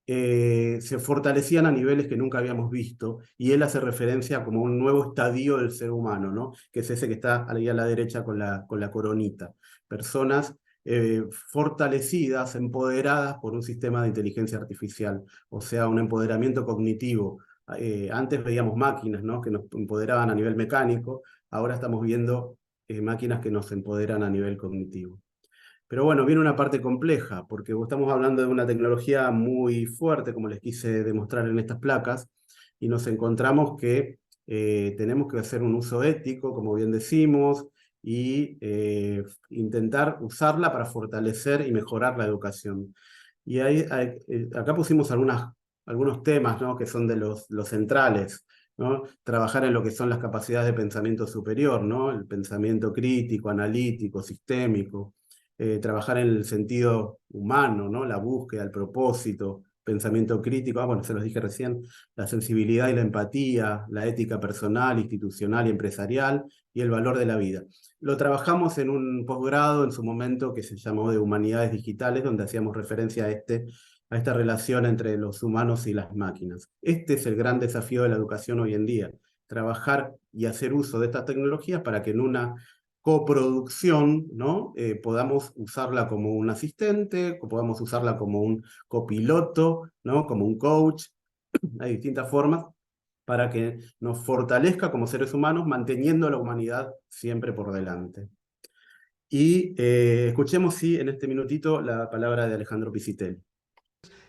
se fortalecían a niveles que nunca habíamos visto, y él hace referencia como un nuevo estadio del ser humano, ¿no? Que es ese que está ahí a la derecha con la coronita. Personas fortalecidas, empoderadas por un sistema de inteligencia artificial, o sea, un empoderamiento cognitivo. Antes veíamos máquinas, ¿no? Que nos empoderaban a nivel mecánico, ahora estamos viendo máquinas que nos empoderan a nivel cognitivo. Pero bueno, viene una parte compleja, porque estamos hablando de una tecnología muy fuerte, como les quise demostrar en estas placas, y nos encontramos que tenemos que hacer un uso ético, como bien decimos, y intentar usarla para fortalecer y mejorar la educación. Y acá pusimos algunos temas, ¿no? Que son de los centrales, ¿no? Trabajar en lo que son las capacidades de pensamiento superior, ¿no? El pensamiento crítico, analítico, sistémico. Trabajar en el sentido humano, ¿no? La búsqueda, el propósito, pensamiento crítico, bueno, se los dije recién, la sensibilidad y la empatía, la ética personal, institucional y empresarial, y el valor de la vida. Lo trabajamos en un posgrado en su momento que se llamó de Humanidades Digitales, donde hacíamos referencia a esta relación entre los humanos y las máquinas. Este es el gran desafío de la educación hoy en día, trabajar y hacer uso de estas tecnologías para que en una coproducción, ¿no? Podamos usarla como un asistente, podamos usarla como un copiloto, ¿no? Como un coach. Hay distintas formas para que nos fortalezca como seres humanos, manteniendo a la humanidad siempre por delante. Y escuchemos, sí, en este minutito la palabra de Alejandro Pisitelli.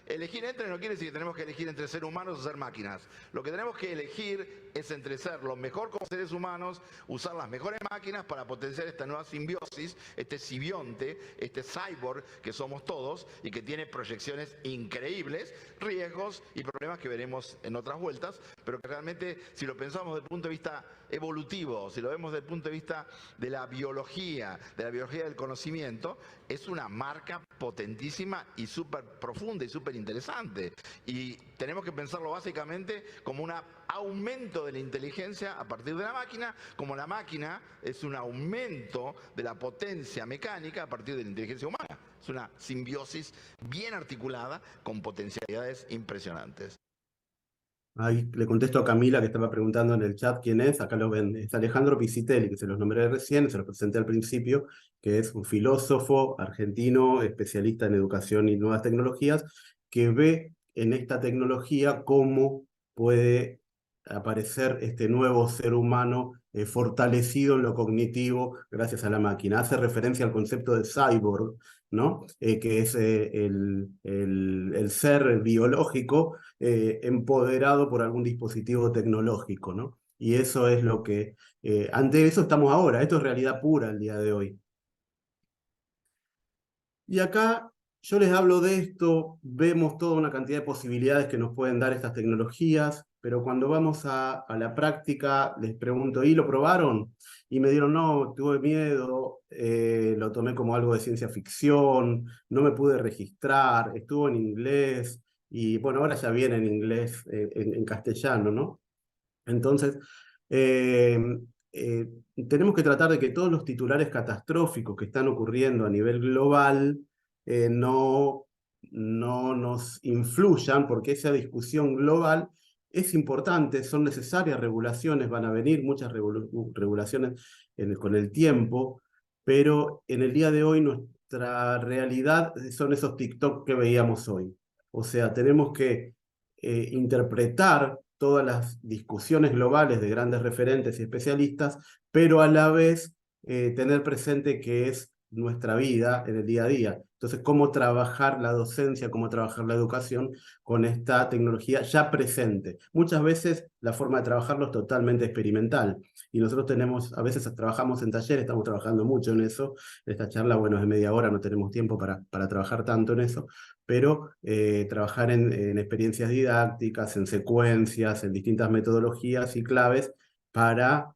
Elegir entre no quiere decir que tenemos que elegir entre ser humanos o ser máquinas. Lo que tenemos que elegir es entre ser lo mejor como seres humanos, usar las mejores máquinas para potenciar esta nueva simbiosis, este simbionte, este cyborg que somos todos y que tiene proyecciones increíbles, riesgos y problemas que veremos en otras vueltas, pero que realmente, si lo pensamos desde el punto de vista evolutivo, si lo vemos desde el punto de vista de la biología del conocimiento, es una marca potentísima y súper profunda y súper interesante. Y tenemos que pensarlo básicamente como un aumento de la inteligencia a partir de la máquina, como la máquina es un aumento de la potencia mecánica a partir de la inteligencia humana. Es una simbiosis bien articulada con potencialidades impresionantes. Ahí le contesto a Camila, que estaba preguntando en el chat quién es. Acá lo ven. Es Alejandro Pisitelli, que se los nombré recién, se los presenté al principio, que es un filósofo argentino, especialista en educación y nuevas tecnologías, que ve en esta tecnología cómo puede aparecer este nuevo ser humano fortalecido en lo cognitivo gracias a la máquina. Hace referencia al concepto de cyborg, ¿no? Que es el ser biológico empoderado por algún dispositivo tecnológico, ¿no? Y eso es lo que, ante eso estamos ahora, esto es realidad pura el día de hoy. Y acá yo les hablo de esto, vemos toda una cantidad de posibilidades que nos pueden dar estas tecnologías, pero cuando vamos a la práctica les pregunto, ¿y lo probaron? Y me dieron, no, tuve miedo, lo tomé como algo de ciencia ficción, no me pude registrar, estuvo en inglés, y bueno, ahora ya viene en inglés, en castellano, ¿no? Entonces, tenemos que tratar de que todos los titulares catastróficos que están ocurriendo a nivel global no nos influyan, porque esa discusión global es importante, son necesarias regulaciones, van a venir muchas regulaciones con el tiempo, pero en el día de hoy nuestra realidad son esos TikTok que veíamos hoy. O sea, tenemos que interpretar todas las discusiones globales de grandes referentes y especialistas, pero a la vez tener presente que es nuestra vida en el día a día. Entonces, cómo trabajar la docencia, cómo trabajar la educación con esta tecnología ya presente. Muchas veces la forma de trabajarlo es totalmente experimental. Y nosotros a veces trabajamos en talleres, estamos trabajando mucho en eso. Esta charla, bueno, es de media hora, no tenemos tiempo para trabajar tanto en eso, pero trabajar en experiencias didácticas, en secuencias, en distintas metodologías y claves para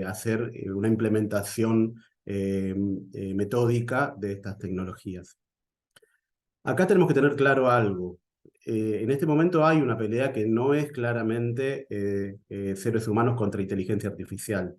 hacer una implementación metódica de estas tecnologías. Acá tenemos que tener claro algo. En este momento hay una pelea que no es claramente seres humanos contra inteligencia artificial,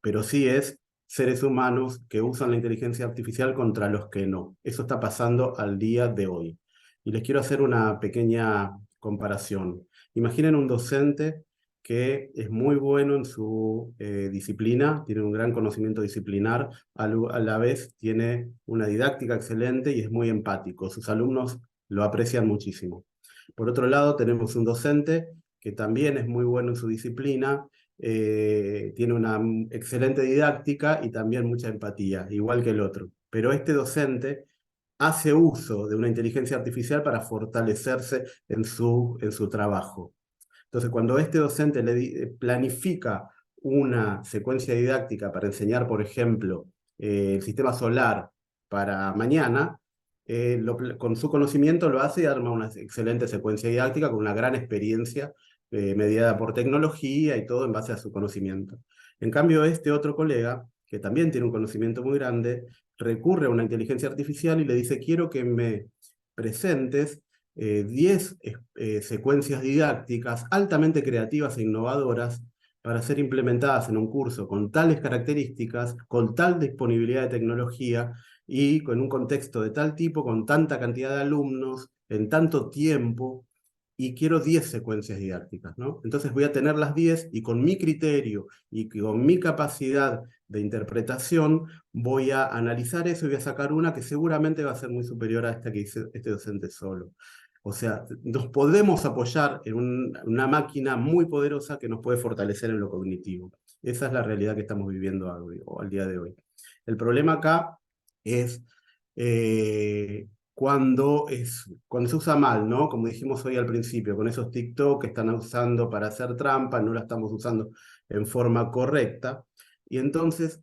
pero sí es seres humanos que usan la inteligencia artificial contra los que no. Eso está pasando al día de hoy. Y les quiero hacer una pequeña comparación. Imaginen un docente que es muy bueno en su disciplina, tiene un gran conocimiento disciplinar, a la vez tiene una didáctica excelente y es muy empático. Sus alumnos lo aprecian muchísimo. Por otro lado, tenemos un docente que también es muy bueno en su disciplina, tiene una excelente didáctica y también mucha empatía, igual que el otro. Pero este docente hace uso de una inteligencia artificial para fortalecerse en su trabajo. Entonces, cuando este docente planifica una secuencia didáctica para enseñar, por ejemplo, el sistema solar para mañana, con su conocimiento lo hace y arma una excelente secuencia didáctica con una gran experiencia mediada por tecnología y todo en base a su conocimiento. En cambio, este otro colega, que también tiene un conocimiento muy grande, recurre a una inteligencia artificial y le dice, quiero que me presentes 10 secuencias didácticas altamente creativas e innovadoras para ser implementadas en un curso con tales características, con tal disponibilidad de tecnología y con un contexto de tal tipo, con tanta cantidad de alumnos, en tanto tiempo, y quiero 10 secuencias didácticas, ¿no? Entonces voy a tener las 10 y con mi criterio y con mi capacidad de interpretación voy a analizar eso y voy a sacar una que seguramente va a ser muy superior a esta que hizo este docente solo. O sea, nos podemos apoyar en una máquina muy poderosa que nos puede fortalecer en lo cognitivo. Esa es la realidad que estamos viviendo al día de hoy. El problema acá es cuando se usa mal, ¿no? Como dijimos hoy al principio, con esos TikTok que están usando para hacer trampa, no la estamos usando en forma correcta. Y entonces,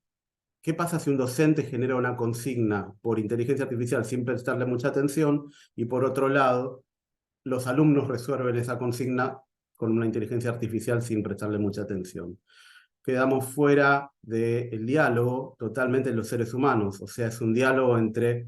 ¿qué pasa si un docente genera una consigna por inteligencia artificial sin prestarle mucha atención? Y por otro lado, los alumnos resuelven esa consigna con una inteligencia artificial sin prestarle mucha atención. Quedamos fuera del diálogo totalmente los seres humanos, o sea, es un diálogo entre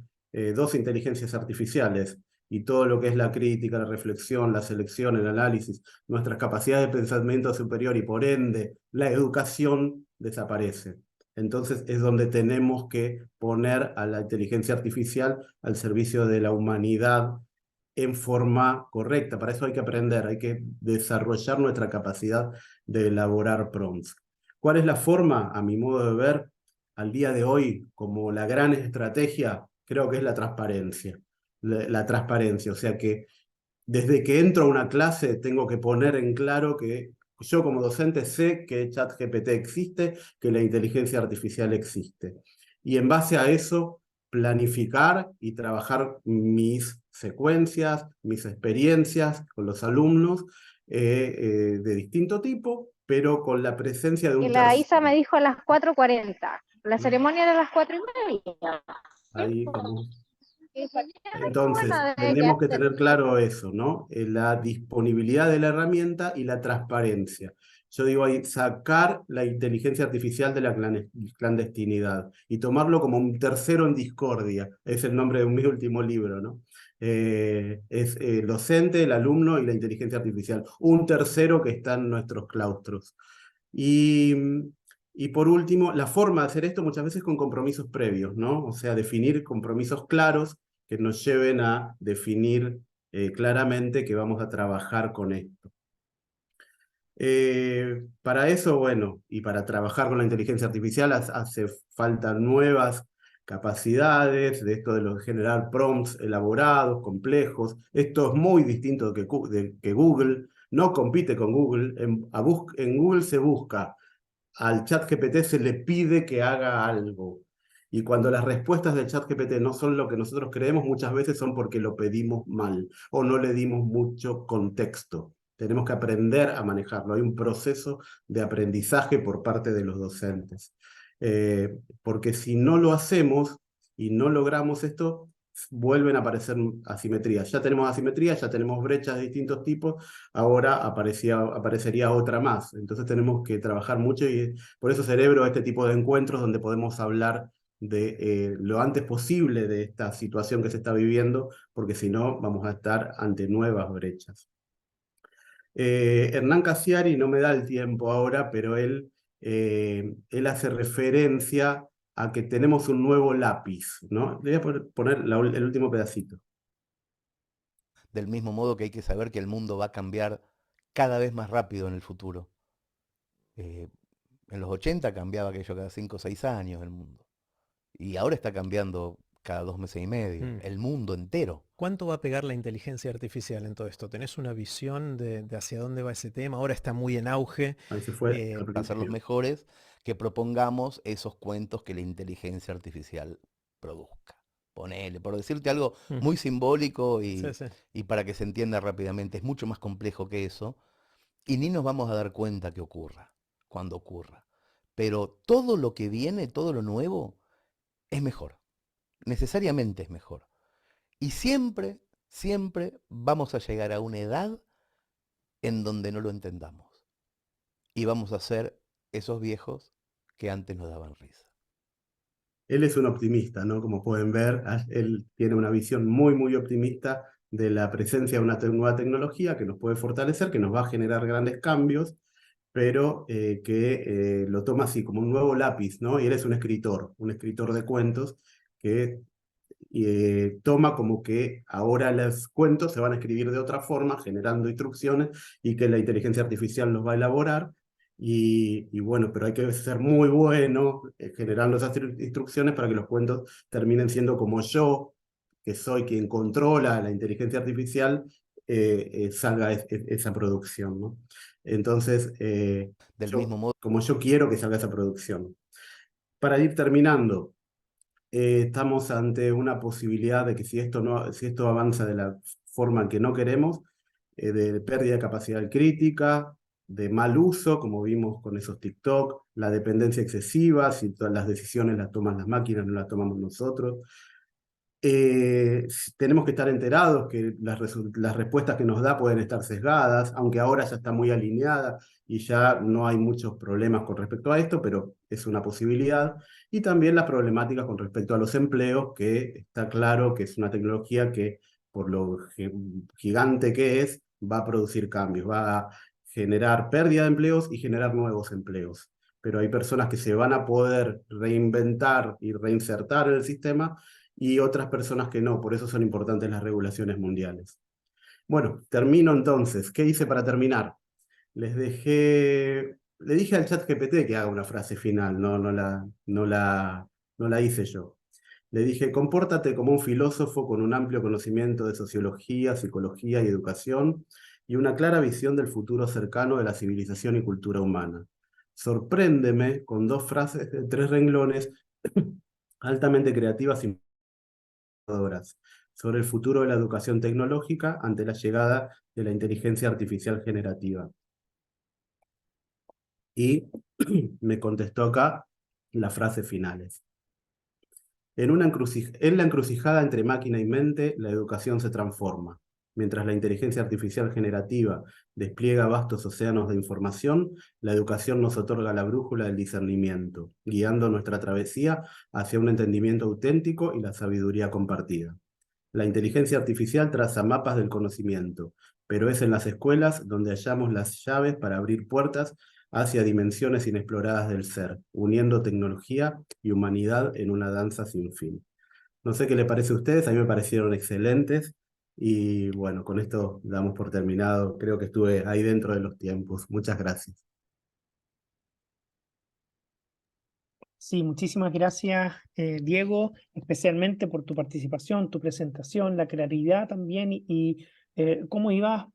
dos inteligencias artificiales, y todo lo que es la crítica, la reflexión, la selección, el análisis, nuestras capacidades de pensamiento superior y por ende la educación desaparece. Entonces es donde tenemos que poner a la inteligencia artificial al servicio de la humanidad en forma correcta. Para eso hay que aprender, hay que desarrollar nuestra capacidad de elaborar prompts. ¿Cuál es la forma, a mi modo de ver, al día de hoy, como la gran estrategia? Creo que es la transparencia. La transparencia, o sea que desde que entro a una clase tengo que poner en claro que yo como docente sé que ChatGPT existe, que la inteligencia artificial existe. Y en base a eso, planificar y trabajar mis secuencias, mis experiencias con los alumnos de distinto tipo, pero con la presencia de un Y la Isa tercero. me dijo a las 4:40. La ceremonia era a las 4:30. Ahí como... Y Entonces, bueno, tenemos que tener claro eso, ¿no? La disponibilidad de la herramienta y la transparencia. Yo digo ahí, sacar la inteligencia artificial de la clandestinidad y tomarlo como un tercero en discordia. Es el nombre de mi último libro, ¿no? Es el docente, el alumno y la inteligencia artificial. Un tercero que está en nuestros claustros. Y por último, la forma de hacer esto muchas veces con compromisos previos, ¿no? O sea, definir compromisos claros que nos lleven a definir claramente que vamos a trabajar con esto. Para eso, bueno, y para trabajar con la inteligencia artificial hace falta nuevas capacidades, de esto de generar prompts elaborados, complejos. Esto es muy distinto que Google, no compite con Google. En Google se busca, al ChatGPT se le pide que haga algo. Y cuando las respuestas del ChatGPT no son lo que nosotros creemos, muchas veces son porque lo pedimos mal o no le dimos mucho contexto. Tenemos que aprender a manejarlo. Hay un proceso de aprendizaje por parte de los docentes. Porque si no lo hacemos y no logramos esto, vuelven a aparecer asimetrías. Ya tenemos asimetrías, ya tenemos brechas de distintos tipos, ahora aparecería otra más. Entonces tenemos que trabajar mucho y por eso celebro este tipo de encuentros donde podemos hablar de lo antes posible de esta situación que se está viviendo, porque si no vamos a estar ante nuevas brechas. Hernán Casiari, no me da el tiempo ahora, pero él hace referencia a que tenemos un nuevo lápiz, ¿no? Le voy a poner el último pedacito. Del mismo modo que hay que saber que el mundo va a cambiar cada vez más rápido en el futuro. En los 80 cambiaba aquello cada 5 o 6 años el mundo. Y ahora está cambiando cada 2 meses y medio, el mundo entero. ¿Cuánto va a pegar la inteligencia artificial en todo esto? ¿Tenés una visión de hacia dónde va ese tema? Ahora está muy en auge. Ahí se fue. Para ser los mejores, que propongamos esos cuentos que la inteligencia artificial produzca. Ponele, por decirte algo muy simbólico y para que se entienda rápidamente, es mucho más complejo que eso, y ni nos vamos a dar cuenta que ocurra, cuando ocurra. Pero todo lo que viene, todo lo nuevo, es mejor. Necesariamente es mejor. Y siempre, siempre vamos a llegar a una edad en donde no lo entendamos. Y vamos a ser esos viejos que antes nos daban risa. Él es un optimista, ¿no? Como pueden ver, él tiene una visión muy, muy optimista de la presencia de una nueva tecnología que nos puede fortalecer, que nos va a generar grandes cambios, pero que lo toma así como un nuevo lápiz, ¿no? Y él es un escritor de cuentos que toma como que ahora los cuentos se van a escribir de otra forma, generando instrucciones, y que la inteligencia artificial los va a elaborar. Y bueno, pero hay que ser muy bueno generando esas instrucciones para que los cuentos terminen siendo como yo, que soy quien controla la inteligencia artificial, salga esa producción, ¿no? Entonces, Del mismo modo, como yo quiero que salga esa producción. Para ir terminando, estamos ante una posibilidad de que si esto avanza de la forma en que no queremos, de pérdida de capacidad crítica, de mal uso, como vimos con esos TikTok, la dependencia excesiva, si todas las decisiones las toman las máquinas, no las tomamos nosotros. Tenemos que estar enterados que las respuestas que nos da pueden estar sesgadas, aunque ahora ya está muy alineada y ya no hay muchos problemas con respecto a esto, pero es una posibilidad. Y también las problemáticas con respecto a los empleos, que está claro que es una tecnología que, por lo gigante que es, va a producir cambios, va a generar pérdida de empleos y generar nuevos empleos. Pero hay personas que se van a poder reinventar y reinsertar en el sistema, y otras personas que no, por eso son importantes las regulaciones mundiales. Bueno, termino entonces. ¿Qué hice para terminar? Le dije al ChatGPT que haga una frase final, no la hice yo. Le dije, compórtate como un filósofo con un amplio conocimiento de sociología, psicología y educación, y una clara visión del futuro cercano de la civilización y cultura humana. Sorpréndeme con 2 frases de 3 renglones altamente creativas y sobre el futuro de la educación tecnológica ante la llegada de la inteligencia artificial generativa. Y me contestó acá las frases finales. En la encrucijada entre máquina y mente, la educación se transforma. Mientras la inteligencia artificial generativa despliega vastos océanos de información, la educación nos otorga la brújula del discernimiento, guiando nuestra travesía hacia un entendimiento auténtico y la sabiduría compartida. La inteligencia artificial traza mapas del conocimiento, pero es en las escuelas donde hallamos las llaves para abrir puertas hacia dimensiones inexploradas del ser, uniendo tecnología y humanidad en una danza sin fin. No sé qué les parece a ustedes, a mí me parecieron excelentes, y bueno, con esto damos por terminado. Creo que estuve ahí dentro de los tiempos. Muchas gracias. Sí, muchísimas gracias, Diego, especialmente por tu participación, tu presentación, la claridad también y cómo ibas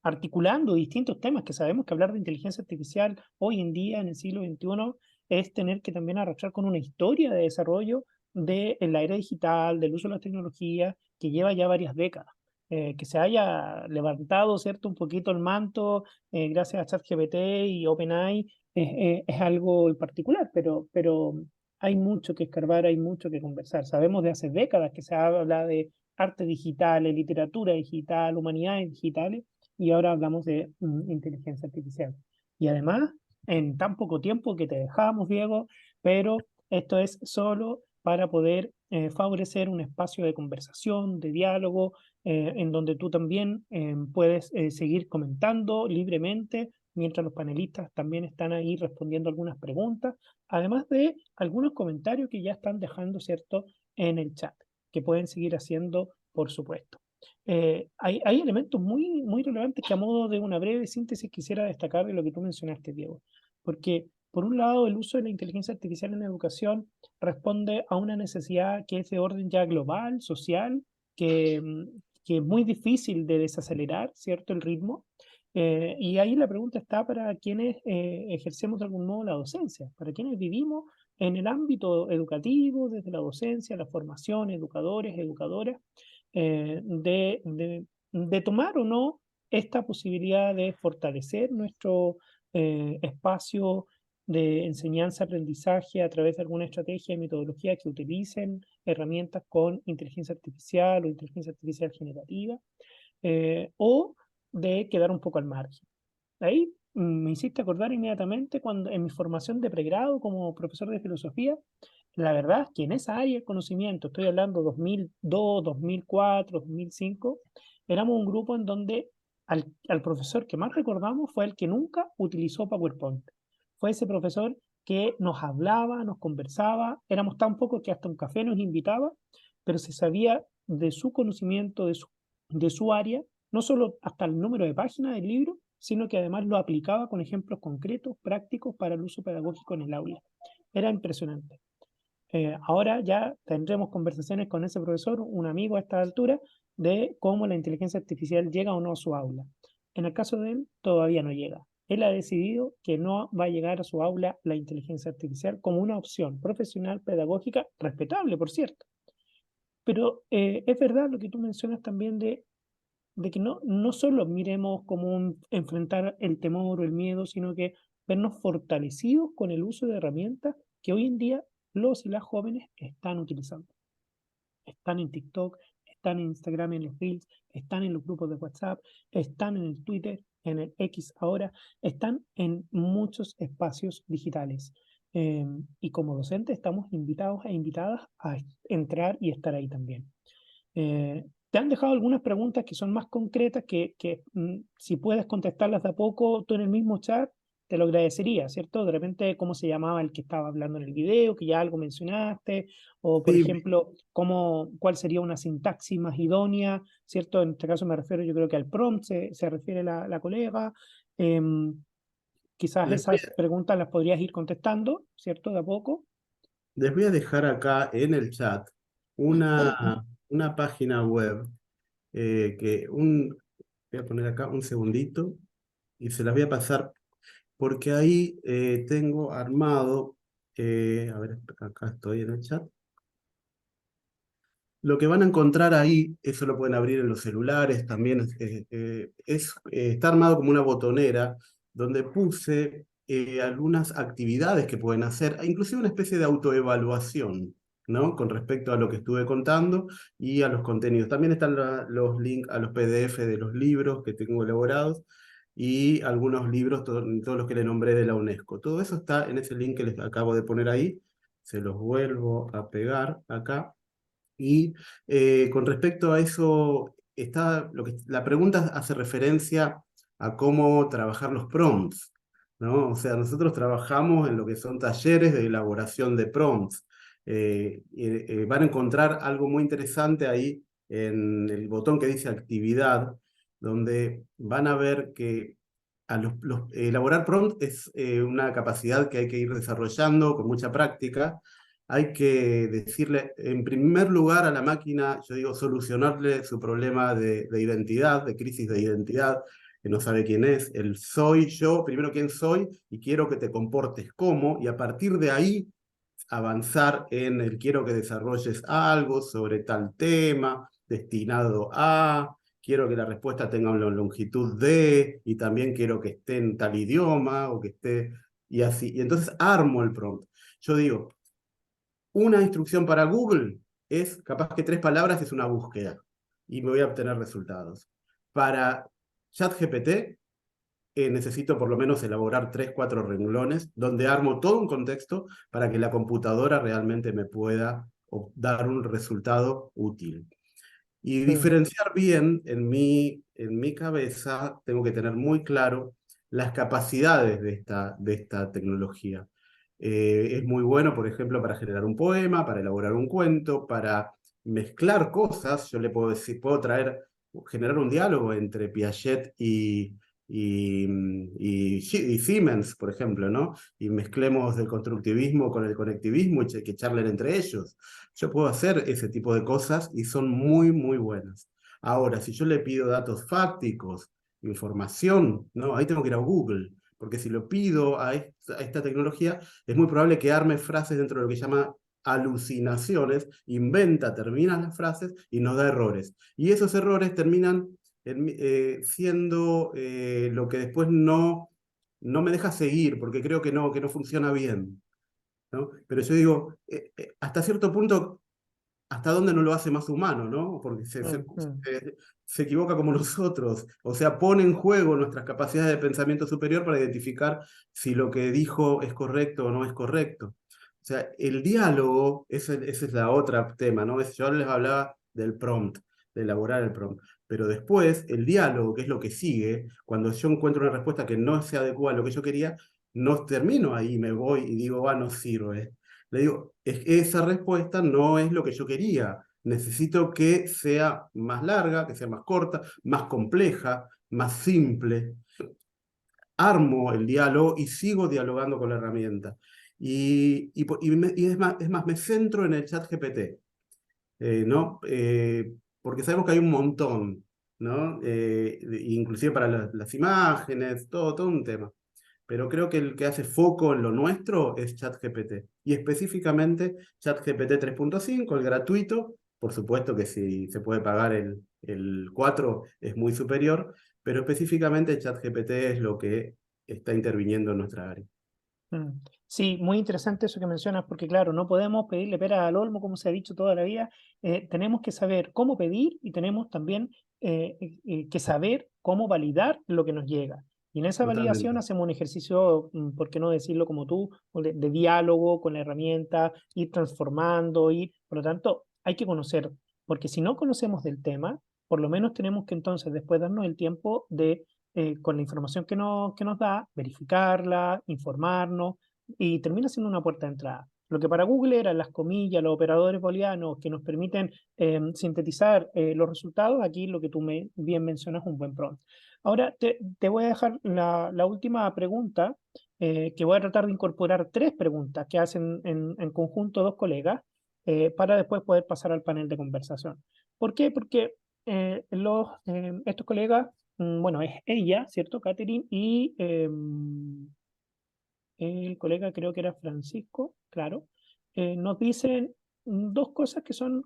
articulando distintos temas, que sabemos que hablar de inteligencia artificial hoy en día, en el siglo XXI, es tener que también arrastrar con una historia de desarrollo de la era digital, del uso de las tecnologías, que lleva ya varias décadas. Que se haya levantado, ¿cierto?, un poquito el manto gracias a ChatGPT y OpenAI, es algo en particular, pero hay mucho que escarbar, hay mucho que conversar. Sabemos de hace décadas que se habla de arte digital, literatura digital, humanidades digitales, y ahora hablamos de inteligencia artificial. Y además, en tan poco tiempo que te dejamos, Diego, pero esto es solo para poder favorecer un espacio de conversación, de diálogo, en donde tú también puedes seguir comentando libremente, mientras los panelistas también están ahí respondiendo algunas preguntas, además de algunos comentarios que ya están dejando, ¿cierto?, en el chat, que pueden seguir haciendo, por supuesto. Hay elementos muy, muy relevantes que a modo de una breve síntesis quisiera destacar de lo que tú mencionaste, Diego, porque por un lado el uso de la inteligencia artificial en la educación responde a una necesidad que es de orden ya global, social, que es muy difícil de desacelerar, ¿cierto?, el ritmo. Y ahí la pregunta está para quienes ejercemos de algún modo la docencia, para quienes vivimos en el ámbito educativo, desde la docencia, la formación, educadores, educadoras, de tomar o no esta posibilidad de fortalecer nuestro espacio de enseñanza-aprendizaje a través de alguna estrategia y metodología que utilicen herramientas con inteligencia artificial o inteligencia artificial generativa, o de quedar un poco al margen. Ahí me hiciste acordar inmediatamente cuando en mi formación de pregrado como profesor de filosofía, la verdad es que en esa área de conocimiento, estoy hablando 2002, 2004, 2005, éramos un grupo en donde al profesor que más recordamos fue el que nunca utilizó PowerPoint. Fue ese profesor que nos hablaba, nos conversaba, éramos tan pocos que hasta un café nos invitaba, pero se sabía de su conocimiento, de su área, no solo hasta el número de páginas del libro, sino que además lo aplicaba con ejemplos concretos, prácticos para el uso pedagógico en el aula. Era impresionante. Ahora ya tendremos conversaciones con ese profesor, un amigo a esta altura, de cómo la inteligencia artificial llega o no a su aula. En el caso de él, todavía no llega. Él ha decidido que no va a llegar a su aula la inteligencia artificial como una opción profesional, pedagógica, respetable, por cierto. Pero es verdad lo que tú mencionas también de que no solo miremos como enfrentar el temor o el miedo, sino que vernos fortalecidos con el uso de herramientas que hoy en día los y las jóvenes están utilizando. Están en TikTok, están en Instagram, en los Reels, están en los grupos de WhatsApp, están en el Twitter, en el X ahora, están en muchos espacios digitales. Y como docentes estamos invitados e invitadas a entrar y estar ahí también. Te han dejado algunas preguntas que son más concretas, que si puedes contestarlas de a poco tú en el mismo chat, te lo agradecería, ¿cierto? De repente, ¿cómo se llamaba el que estaba hablando en el video, que ya algo mencionaste? O, por Sí, ejemplo, ¿cuál sería una sintaxis más idónea, ¿cierto? En este caso me refiero, yo creo que al prompt se refiere la colega. Quizás les voy esas preguntas las podrías ir contestando, ¿cierto? De a poco. les voy a dejar acá en el chat una página web voy a poner acá un segundito y se las voy a pasar porque ahí tengo armado, a ver, acá estoy en el chat. Lo que van a encontrar ahí, eso lo pueden abrir en los celulares, también está armado como una botonera donde puse algunas actividades que pueden hacer, inclusive una especie de autoevaluación, ¿no? Con respecto a lo que estuve contando y a los contenidos. También están los links a los PDF de los libros que tengo elaborados y algunos libros, todos los que le nombré de la UNESCO. Todo eso está en ese link que les acabo de poner ahí. Se los vuelvo a pegar acá. Y con respecto a eso, la pregunta hace referencia a cómo trabajar los prompts, ¿no? O sea, nosotros trabajamos en lo que son talleres de elaboración de prompts. Van a encontrar algo muy interesante ahí en el botón que dice actividad, donde van a ver que elaborar prompt es una capacidad que hay que ir desarrollando con mucha práctica. Hay que decirle, en primer lugar, a la máquina, yo digo, solucionarle su problema de identidad, de crisis de identidad, que no sabe quién es. El soy yo, primero quién soy, y quiero que te comportes como, y a partir de ahí avanzar en el quiero que desarrolles algo sobre tal tema, destinado a, quiero que la respuesta tenga una longitud de, y también quiero que esté en tal idioma, o que esté, y así. Y entonces armo el prompt. Yo digo, una instrucción para Google es, capaz que 3 palabras es una búsqueda, y me voy a obtener resultados. Para ChatGPT, necesito por lo menos elaborar 3, 4 renglones, donde armo todo un contexto para que la computadora realmente me pueda dar un resultado útil. Y diferenciar bien en mi cabeza, tengo que tener muy claro las capacidades de esta tecnología. Es muy bueno, por ejemplo, para generar un poema, para elaborar un cuento, para mezclar cosas. Yo le puedo decir, generar un diálogo entre Piaget y Siemens, por ejemplo, ¿no? Y mezclemos el constructivismo con el conectivismo y que charlen entre ellos. Yo puedo hacer ese tipo de cosas y son muy, muy buenas. Ahora, si yo le pido datos fácticos, información, ¿no? Ahí tengo que ir a Google, porque si lo pido a esta tecnología, es muy probable que arme frases dentro de lo que llama alucinaciones, termina las frases y nos da errores. Y esos errores terminan siendo lo que después no me deja seguir, porque creo que no funciona bien, ¿no? Pero yo digo, hasta cierto punto, ¿hasta dónde no lo hace más humano, ¿no? Porque se equivoca como nosotros, o sea, pone en juego nuestras capacidades de pensamiento superior para identificar si lo que dijo es correcto o no es correcto. O sea, el diálogo, ese es la otra tema, ¿no? Yo les hablaba del prompt, de elaborar el prompt, pero después el diálogo, que es lo que sigue, cuando yo encuentro una respuesta que no se adecua a lo que yo quería, no termino ahí, me voy y digo, no sirve. Le digo, esa respuesta no es lo que yo quería. Necesito que sea más larga, que sea más corta, más compleja, más simple. Armo el diálogo y sigo dialogando con la herramienta. Y es más, me centro en el chat GPT, ¿no? Porque sabemos que hay un montón, ¿no? Inclusive para las imágenes, todo un tema. pero creo que el que hace foco en lo nuestro es ChatGPT, y específicamente ChatGPT 3.5, el gratuito. Por supuesto que si se puede pagar el 4 es muy superior, pero específicamente ChatGPT es lo que está interviniendo en nuestra área. Sí, muy interesante eso que mencionas, porque claro, no podemos pedirle pera al olmo, como se ha dicho toda la vida. Tenemos que saber cómo pedir y tenemos también que saber cómo validar lo que nos llega. Y en esa validación Totalmente. hacemos un ejercicio, por qué no decirlo como tú, de diálogo con la herramienta, ir transformando, por lo tanto, hay que conocer, porque si no conocemos del tema, por lo menos tenemos que entonces después darnos el tiempo de con la información que nos da, verificarla, informarnos, y termina siendo una puerta de entrada. Lo que para Google eran las comillas, los operadores booleanos que nos permiten sintetizar los resultados, aquí lo que tú bien mencionas es un buen prompt. Ahora te voy a dejar la última pregunta, que voy a tratar de incorporar 3 preguntas que hacen en conjunto 2 colegas, para después poder pasar al panel de conversación. ¿Por qué? Porque estos colegas, bueno, es ella, ¿cierto? Catherine, y el colega creo que era Francisco, claro, nos dicen 2 cosas que son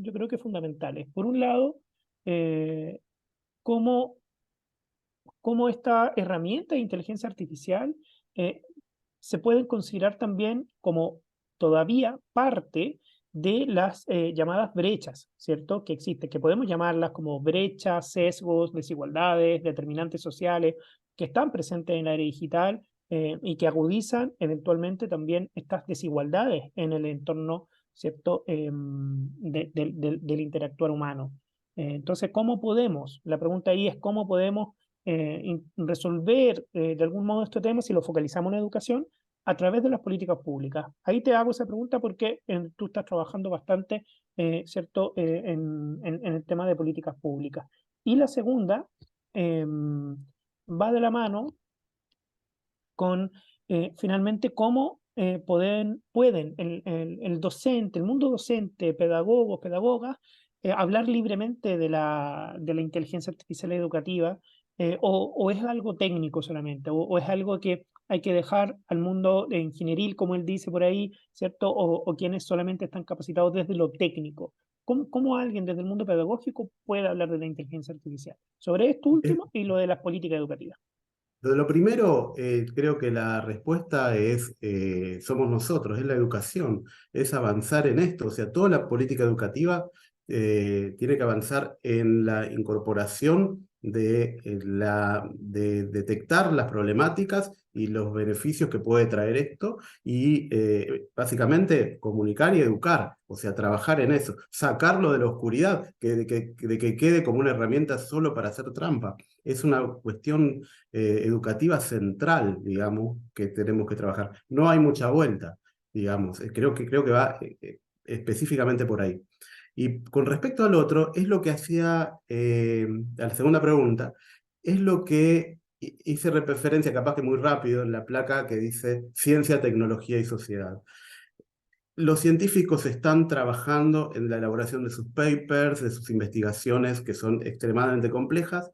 yo creo que fundamentales. Por un lado, cómo esta herramienta de inteligencia artificial se pueden considerar también como todavía parte de las llamadas brechas, ¿cierto? Que existen, que podemos llamarlas como brechas, sesgos, desigualdades, determinantes sociales, que están presentes en la era digital y que agudizan eventualmente también estas desigualdades en el entorno, ¿cierto? Del interactuar humano. Entonces, ¿cómo podemos? La pregunta ahí es cómo podemos resolver de algún modo este tema si lo focalizamos en educación a través de las políticas públicas. Ahí te hago esa pregunta porque tú estás trabajando bastante, ¿cierto?, en el tema de políticas públicas. Y la segunda va de la mano con finalmente cómo pueden el docente, el mundo docente, pedagogos, pedagogas, hablar libremente de la inteligencia artificial educativa, o es algo técnico solamente, o es algo que hay que dejar al mundo ingenieril, como él dice por ahí, ¿cierto? O quienes solamente están capacitados desde lo técnico. ¿Cómo alguien desde el mundo pedagógico puede hablar de la inteligencia artificial? Sobre esto último y lo de las políticas educativas. Lo primero, creo que la respuesta es, somos nosotros, es la educación, es avanzar en esto. O sea, toda la política educativa tiene que avanzar en la incorporación de detectar las problemáticas y los beneficios que puede traer esto, y básicamente comunicar y educar, o sea, trabajar en eso, sacarlo de la oscuridad, de que quede como una herramienta solo para hacer trampa. Es una cuestión educativa central, digamos, que tenemos que trabajar. No hay mucha vuelta, digamos. Creo que va específicamente por ahí. Y con respecto al otro, es lo que hacía, a la segunda pregunta, es lo que hice referencia, capaz que muy rápido, en la placa que dice Ciencia, Tecnología y Sociedad. Los científicos están trabajando en la elaboración de sus papers, de sus investigaciones, que son extremadamente complejas.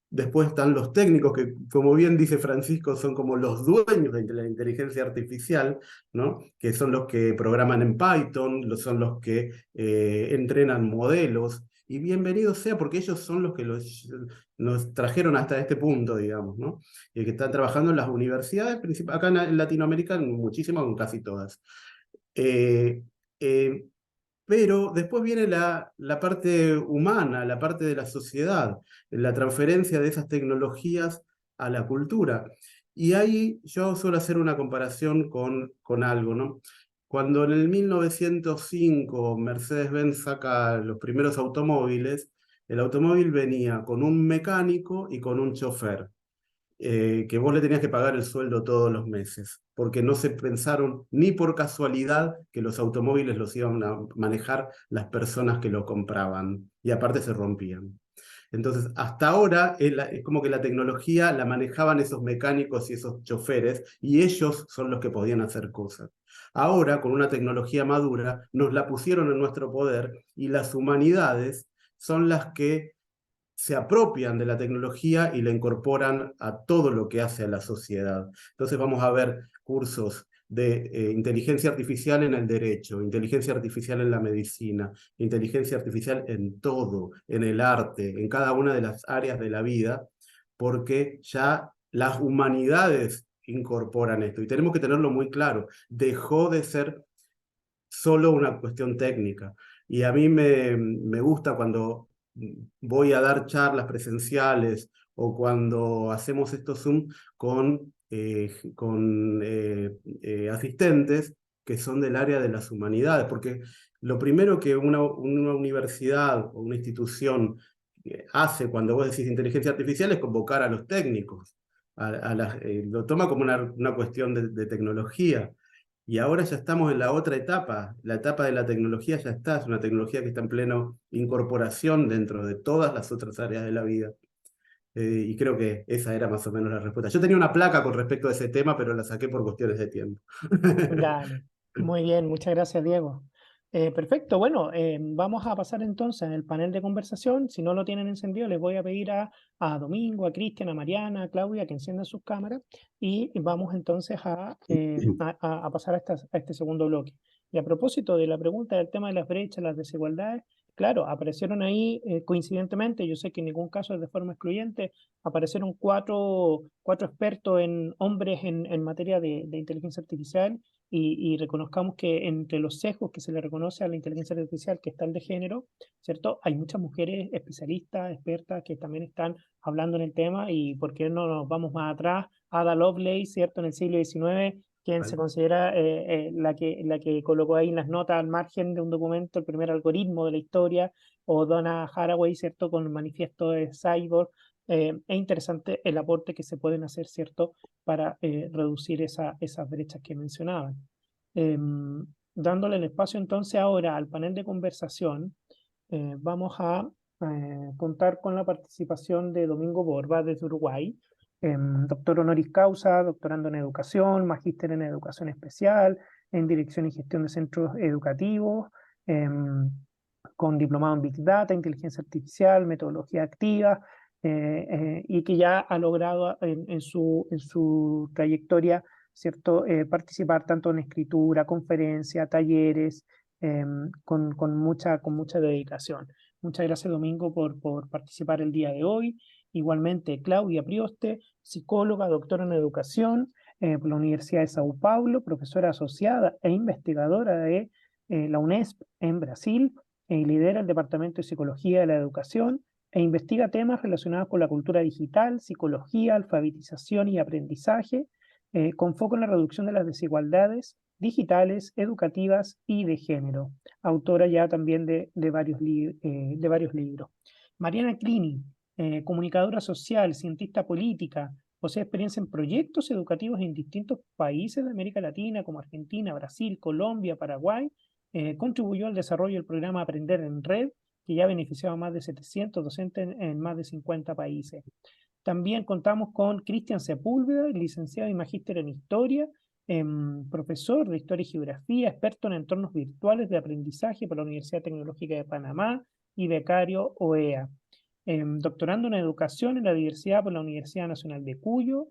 Después están los técnicos, que como bien dice Francisco, son como los dueños de la inteligencia artificial, ¿no? Que son los que programan en Python, son los que entrenan modelos, y bienvenido sea, porque ellos son los que nos trajeron hasta este punto, digamos, ¿no? Y que están trabajando en las universidades, acá en Latinoamérica, muchísimas, en casi todas. Pero después viene la parte humana, la parte de la sociedad, la transferencia de esas tecnologías a la cultura. Y ahí yo suelo hacer una comparación con algo, ¿no? Cuando en el 1905 Mercedes-Benz saca los primeros automóviles, el automóvil venía con un mecánico y con un chofer. Que vos le tenías que pagar el sueldo todos los meses, porque no se pensaron ni por casualidad que los automóviles los iban a manejar las personas que lo compraban, y aparte se rompían. Entonces, hasta ahora es como que la tecnología la manejaban esos mecánicos y esos choferes, y ellos son los que podían hacer cosas. Ahora, con una tecnología madura, nos la pusieron en nuestro poder, y las humanidades son las que se apropian de la tecnología y la incorporan a todo lo que hace a la sociedad. Entonces vamos a ver cursos de inteligencia artificial en el derecho, inteligencia artificial en la medicina, inteligencia artificial en todo, en el arte, en cada una de las áreas de la vida, porque ya las humanidades incorporan esto y tenemos que tenerlo muy claro. Dejó de ser solo una cuestión técnica. Y a mí me gusta cuando voy a dar charlas presenciales o cuando hacemos estos Zoom con asistentes que son del área de las humanidades, porque lo primero que una universidad o una institución hace cuando vos decís inteligencia artificial es convocar a los técnicos. Lo toma como una cuestión de tecnología. Y ahora ya estamos en la otra etapa. La etapa de la tecnología ya está. Es una tecnología que está en plena incorporación dentro de todas las otras áreas de la vida. Y creo que esa era más o menos la respuesta. Yo tenía una placa con respecto a ese tema, pero la saqué por cuestiones de tiempo. Dale. Muy bien, muchas gracias, Diego. Perfecto, bueno, vamos a pasar entonces al panel de conversación. Si no lo tienen encendido, les voy a pedir a Domingo, a Cristian, a Mariana, a Claudia que enciendan sus cámaras y vamos entonces a pasar a este segundo bloque. Y a propósito de la pregunta del tema de las brechas, las desigualdades, claro, aparecieron ahí coincidentemente, yo sé que en ningún caso es de forma excluyente, aparecieron cuatro expertos hombres en materia de inteligencia artificial y reconozcamos que entre los sesgos que se le reconoce a la inteligencia artificial, que está el de género, ¿cierto? Hay muchas mujeres especialistas, expertas, que también están hablando en el tema y por qué no nos vamos más atrás. Ada Lovelace, ¿cierto? En el siglo XIX, quien se considera la que colocó ahí en las notas al margen de un documento el primer algoritmo de la historia, o Donna Haraway, ¿cierto? Con el manifiesto de Cyborg. Es interesante el aporte que se pueden hacer, ¿cierto?, para reducir esas brechas que mencionaban. Dándole el espacio entonces ahora al panel de conversación, vamos a contar con la participación de Domingo Borba desde Uruguay, doctor honoris causa, doctorando en educación, magíster en educación especial, en dirección y gestión de centros educativos, con diplomado en Big Data, inteligencia artificial, metodología activa, y que ya ha logrado en su trayectoria, ¿cierto?, participar tanto en escritura, conferencia, talleres, con mucha dedicación. Muchas gracias, Domingo, por participar el día de hoy. Igualmente, Claudia Prioste, psicóloga, doctora en educación por la Universidad de Sao Paulo, profesora asociada e investigadora de la UNESP en Brasil, lidera el Departamento de Psicología de la Educación e investiga temas relacionados con la cultura digital, psicología, alfabetización y aprendizaje, con foco en la reducción de las desigualdades digitales, educativas y de género. Autora ya también de varios libros. Mariana Clini, comunicadora social, cientista política, posee experiencia en proyectos educativos en distintos países de América Latina como Argentina, Brasil, Colombia, Paraguay. Contribuyó al desarrollo del programa Aprender en Red, que ya ha beneficiado a más de 700 docentes en más de 50 países. También contamos con Cristian Sepúlveda, licenciado y magíster en Historia, profesor de Historia y Geografía, experto en entornos virtuales de aprendizaje por la Universidad Tecnológica de Panamá y becario OEA. Doctorando en Educación en la Diversidad por la Universidad Nacional de Cuyo,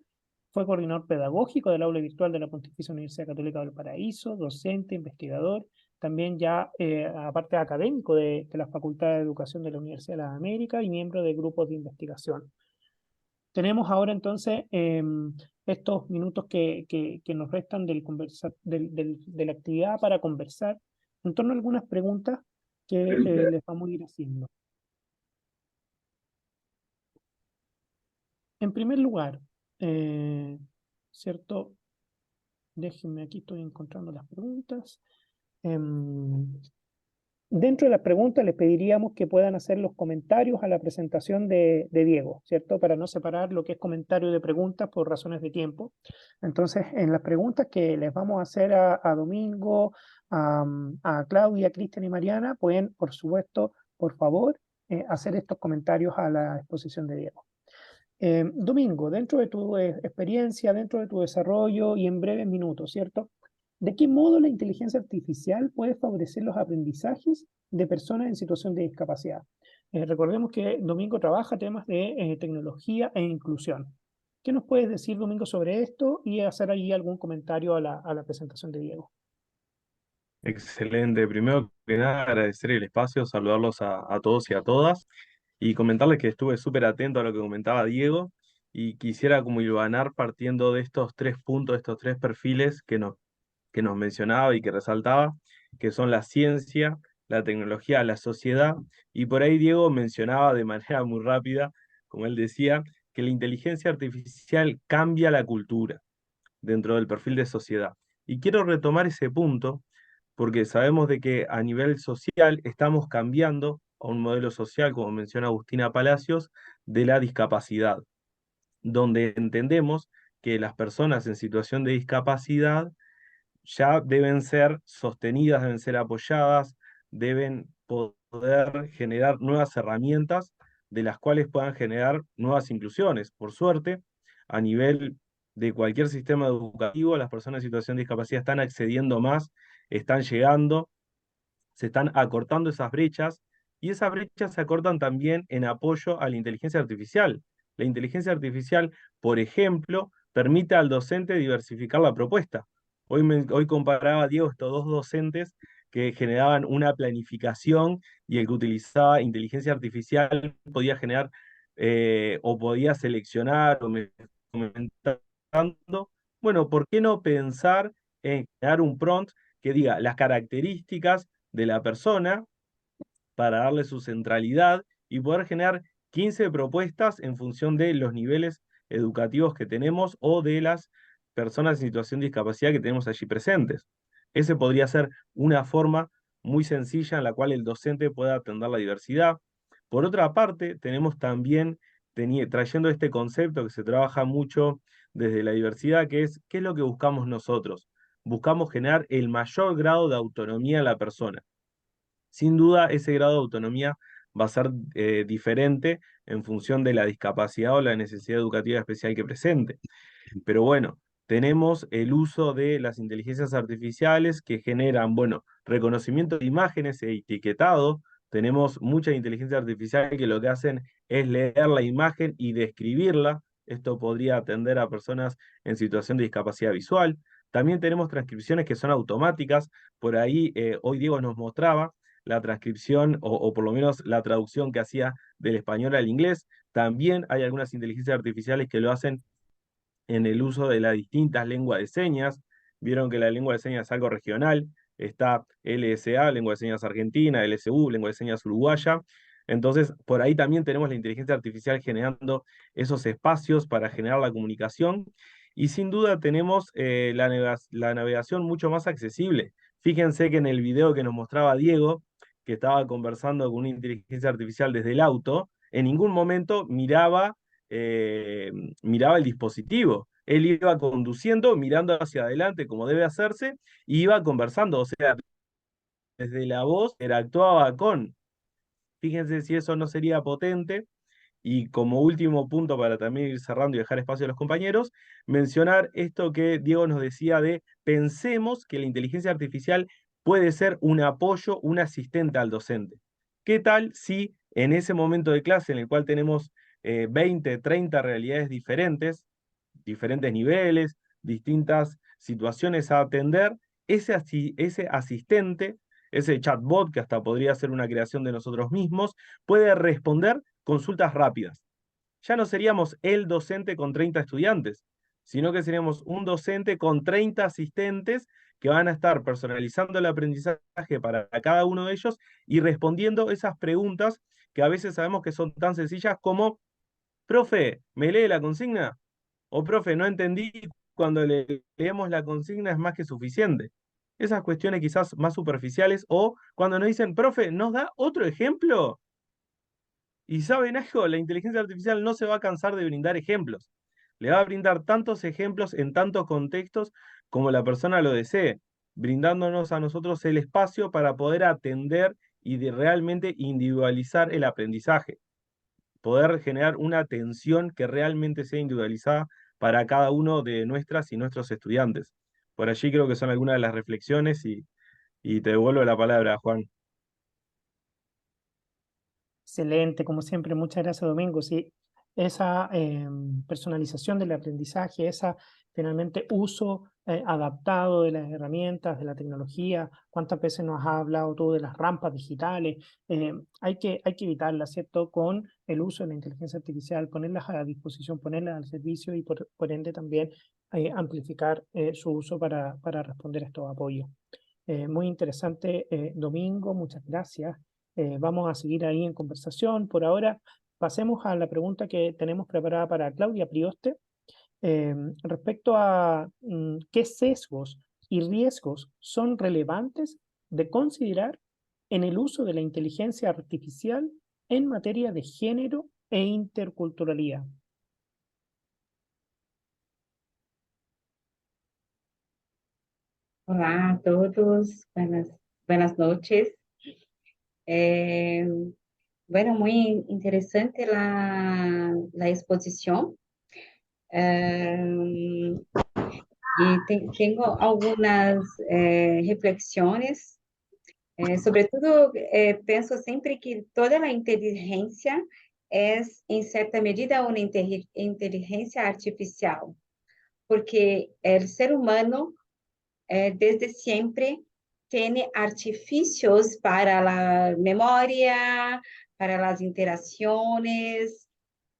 fue coordinador pedagógico del aula virtual de la Pontificia Universidad Católica del Paraíso, docente, investigador, también ya aparte académico de la Facultad de Educación de la Universidad de las Américas y miembro de grupos de investigación. Tenemos ahora entonces estos minutos que nos restan de la actividad para conversar en torno a algunas preguntas que les vamos a ir haciendo. En primer lugar, ¿cierto? Déjenme, aquí estoy encontrando las preguntas. Dentro de las preguntas les pediríamos que puedan hacer los comentarios a la presentación de Diego, ¿cierto? Para no separar lo que es comentario de preguntas por razones de tiempo. Entonces, en las preguntas que les vamos a hacer a Domingo, a Claudia, Cristian y Mariana, pueden, por supuesto, por favor, hacer estos comentarios a la exposición de Diego. Domingo, dentro de tu experiencia, dentro de tu desarrollo y en breves minutos, ¿cierto? ¿De qué modo la inteligencia artificial puede favorecer los aprendizajes de personas en situación de discapacidad? Recordemos que Domingo trabaja temas de tecnología e inclusión. ¿Qué nos puedes decir, Domingo, sobre esto y hacer ahí algún comentario a la presentación de Diego? Excelente. Primero que nada, agradecer el espacio, saludarlos a todos y a todas y comentarles que estuve súper atento a lo que comentaba Diego y quisiera como hilvanar partiendo de estos 3 puntos, estos 3 perfiles que nos mencionaba y que resaltaba, que son la ciencia, la tecnología, la sociedad, y por ahí Diego mencionaba de manera muy rápida, como él decía, que la inteligencia artificial cambia la cultura dentro del perfil de sociedad. Y quiero retomar ese punto porque sabemos de que a nivel social estamos cambiando a un modelo social, como menciona Agustina Palacios, de la discapacidad, donde entendemos que las personas en situación de discapacidad ya deben ser sostenidas, deben ser apoyadas, deben poder generar nuevas herramientas de las cuales puedan generar nuevas inclusiones. Por suerte, a nivel de cualquier sistema educativo, las personas en situación de discapacidad están accediendo más, están llegando, se están acortando esas brechas y esas brechas se acortan también en apoyo a la inteligencia artificial. La inteligencia artificial, por ejemplo, permite al docente diversificar la propuesta. Hoy comparaba, Diego, estos dos docentes que generaban una planificación y el que utilizaba inteligencia artificial podía generar o podía seleccionar o me comentando, bueno, ¿por qué no pensar en crear un prompt que diga las características de la persona para darle su centralidad y poder generar 15 propuestas en función de los niveles educativos que tenemos o de las personas en situación de discapacidad que tenemos allí presentes? Ese podría ser una forma muy sencilla en la cual el docente pueda atender la diversidad. Por otra parte, tenemos también trayendo este concepto que se trabaja mucho desde la diversidad, que es ¿qué es lo que buscamos nosotros? Buscamos generar el mayor grado de autonomía en la persona. Sin duda, ese grado de autonomía va a ser diferente en función de la discapacidad o la necesidad educativa especial que presente. Pero bueno, tenemos el uso de las inteligencias artificiales que generan, bueno, reconocimiento de imágenes e etiquetado. Tenemos mucha inteligencia artificial que lo que hacen es leer la imagen y describirla. Esto podría atender a personas en situación de discapacidad visual. También tenemos transcripciones que son automáticas. Por ahí, hoy Diego nos mostraba la transcripción o por lo menos la traducción que hacía del español al inglés. También hay algunas inteligencias artificiales que lo hacen en el uso de las distintas lenguas de señas. Vieron que la lengua de señas es algo regional. Está LSA, lengua de señas argentina, LSU, lengua de señas uruguaya. Entonces, por ahí también tenemos la inteligencia artificial generando esos espacios para generar la comunicación. Y sin duda tenemos la navegación mucho más accesible. Fíjense que en el video que nos mostraba Diego, que estaba conversando con una inteligencia artificial desde el auto, en ningún momento miraba el dispositivo. Él iba conduciendo, mirando hacia adelante como debe hacerse, y iba conversando, o sea, desde la voz interactuaba con. Fíjense si eso no sería potente. Y como último punto, para también ir cerrando y dejar espacio a los compañeros, mencionar esto que Diego nos decía de pensemos que la inteligencia artificial puede ser un apoyo, un asistente al docente. ¿Qué tal si en ese momento de clase en el cual tenemos 20, 30 realidades diferentes, diferentes niveles, distintas situaciones a atender, ese asistente, ese chatbot, que hasta podría ser una creación de nosotros mismos, puede responder consultas rápidas? Ya no seríamos el docente con 30 estudiantes, sino que seríamos un docente con 30 asistentes que van a estar personalizando el aprendizaje para cada uno de ellos y respondiendo esas preguntas que a veces sabemos que son tan sencillas como, profe, ¿me lee la consigna? O profe, no entendí, cuando leemos la consigna es más que suficiente. Esas cuestiones quizás más superficiales, o cuando nos dicen, profe, ¿nos da otro ejemplo? Y saben algo, la inteligencia artificial no se va a cansar de brindar ejemplos. Le va a brindar tantos ejemplos en tantos contextos como la persona lo desee, brindándonos a nosotros el espacio para poder atender y de realmente individualizar el aprendizaje, poder generar una atención que realmente sea individualizada para cada uno de nuestras y nuestros estudiantes. Por allí creo que son algunas de las reflexiones y te devuelvo la palabra, Juan. Excelente, como siempre, muchas gracias, Domingo. Sí, esa personalización del aprendizaje, esa finalmente uso adaptado de las herramientas, de la tecnología, cuántas veces nos ha hablado tú de las rampas digitales, hay que evitarlas, ¿cierto? Con el uso de la inteligencia artificial, ponerlas a disposición, ponerlas al servicio y por ende también amplificar su uso para responder a estos apoyos. Muy interesante, Domingo, muchas gracias. Vamos a seguir ahí en conversación. Por ahora, pasemos a la pregunta que tenemos preparada para Claudia Prioste, respecto a qué sesgos y riesgos son relevantes de considerar en el uso de la inteligencia artificial en materia de género e interculturalidad. Olá a todos, buenas noches. Bueno, muy interesante la exposición. Y tengo algunas reflexiones. Sobre todo, penso sempre que toda a inteligência é, em certa medida, uma inteligência artificial, porque o ser humano desde siempre tiene artificios para la memoria, para las interacciones.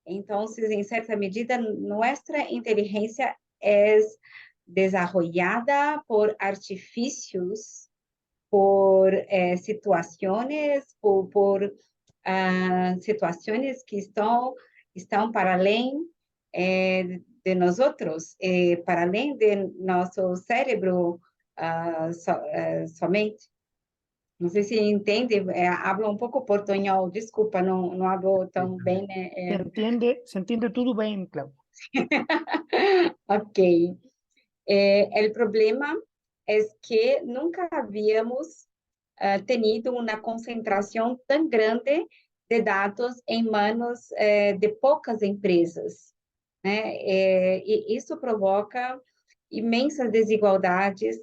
Entonces, en cierta medida, nuestra inteligencia es desarrollada por artificios, por situaciones, por situaciones que estão para além de nosotros, para além de nosso cérebro somente. Não sei se entende, hablo um pouco portunhol, desculpa, não hablo tão bem. Se entiende tudo bem, Cláudia. Ok. O problema é que nunca havíamos tenido uma concentração tão grande de dados em manos de poucas empresas, né? E isso provoca imensas desigualdades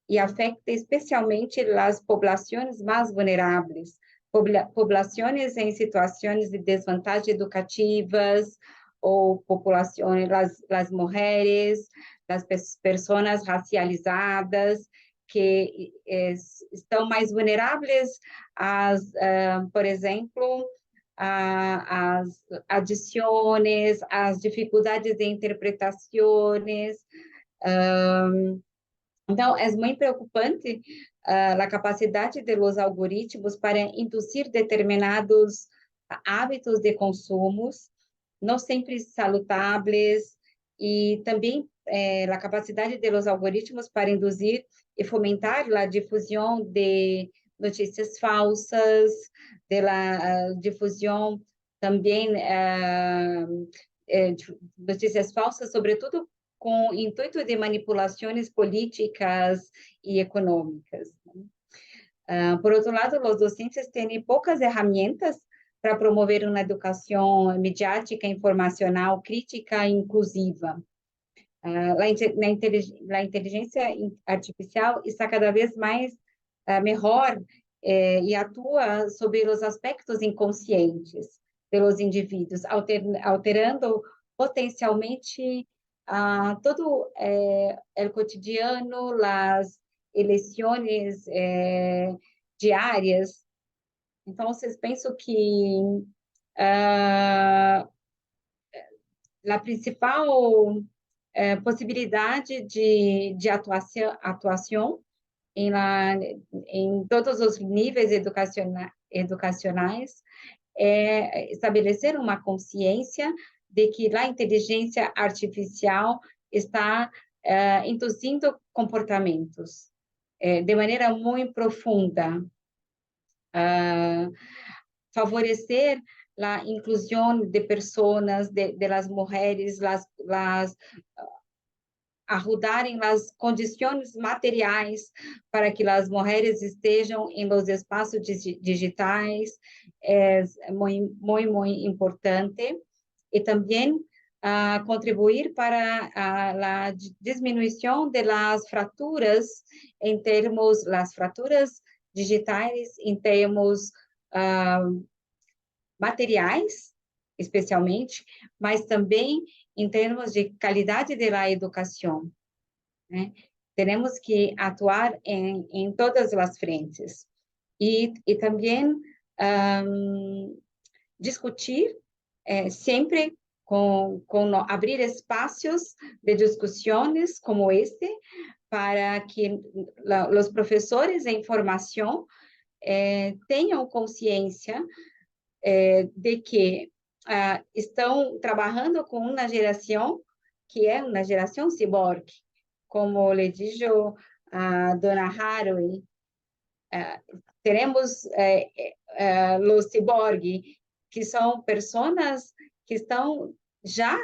e afeta especialmente as populações mais vulneráveis, populações em situações de desvantagem educativas, ou populações, as mulheres, as pessoas racializadas, que estão mais vulneráveis por exemplo, as adições, as dificuldades de interpretações. Então, é muito preocupante a capacidade dos algoritmos para induzir determinados hábitos de consumo, não sempre salutáveis, e também a capacidade dos algoritmos para induzir e fomentar a difusão de notícias falsas, da difusão também notícias falsas, sobretudo com intuito de manipulações políticas e econômicas. Por outro lado, os docentes têm poucas ferramentas para promover uma educação midiática, informacional, crítica e inclusiva. A inteligência artificial está cada vez mais melhor e atua sobre os aspectos inconscientes dos indivíduos, alterando potencialmente todo o cotidiano, as eleições diárias. Então, penso que a principal possibilidade de atuação em todos os níveis educacionais é estabelecer uma consciência de que a inteligência artificial está induzindo comportamentos de maneira muito profunda, favorecer a inclusão de pessoas, de las mulheres, ajudarem as condições materiais para que as mulheres estejam em los espaços digitais, é muito importante, e também contribuir para a diminuição das fraturas em termos, as fraturas digitais em termos materiais, especialmente, mas também em termos de qualidade da educação, né? Temos que atuar em todas as frentes e também discutir sempre abrir espaços de discussões como este para que os professores em formação tenham consciência de que estão trabalhando com uma geração que é uma geração ciborgue, como lhe disse a dona Haraway, teremos os ciborgue, que são pessoas que estão já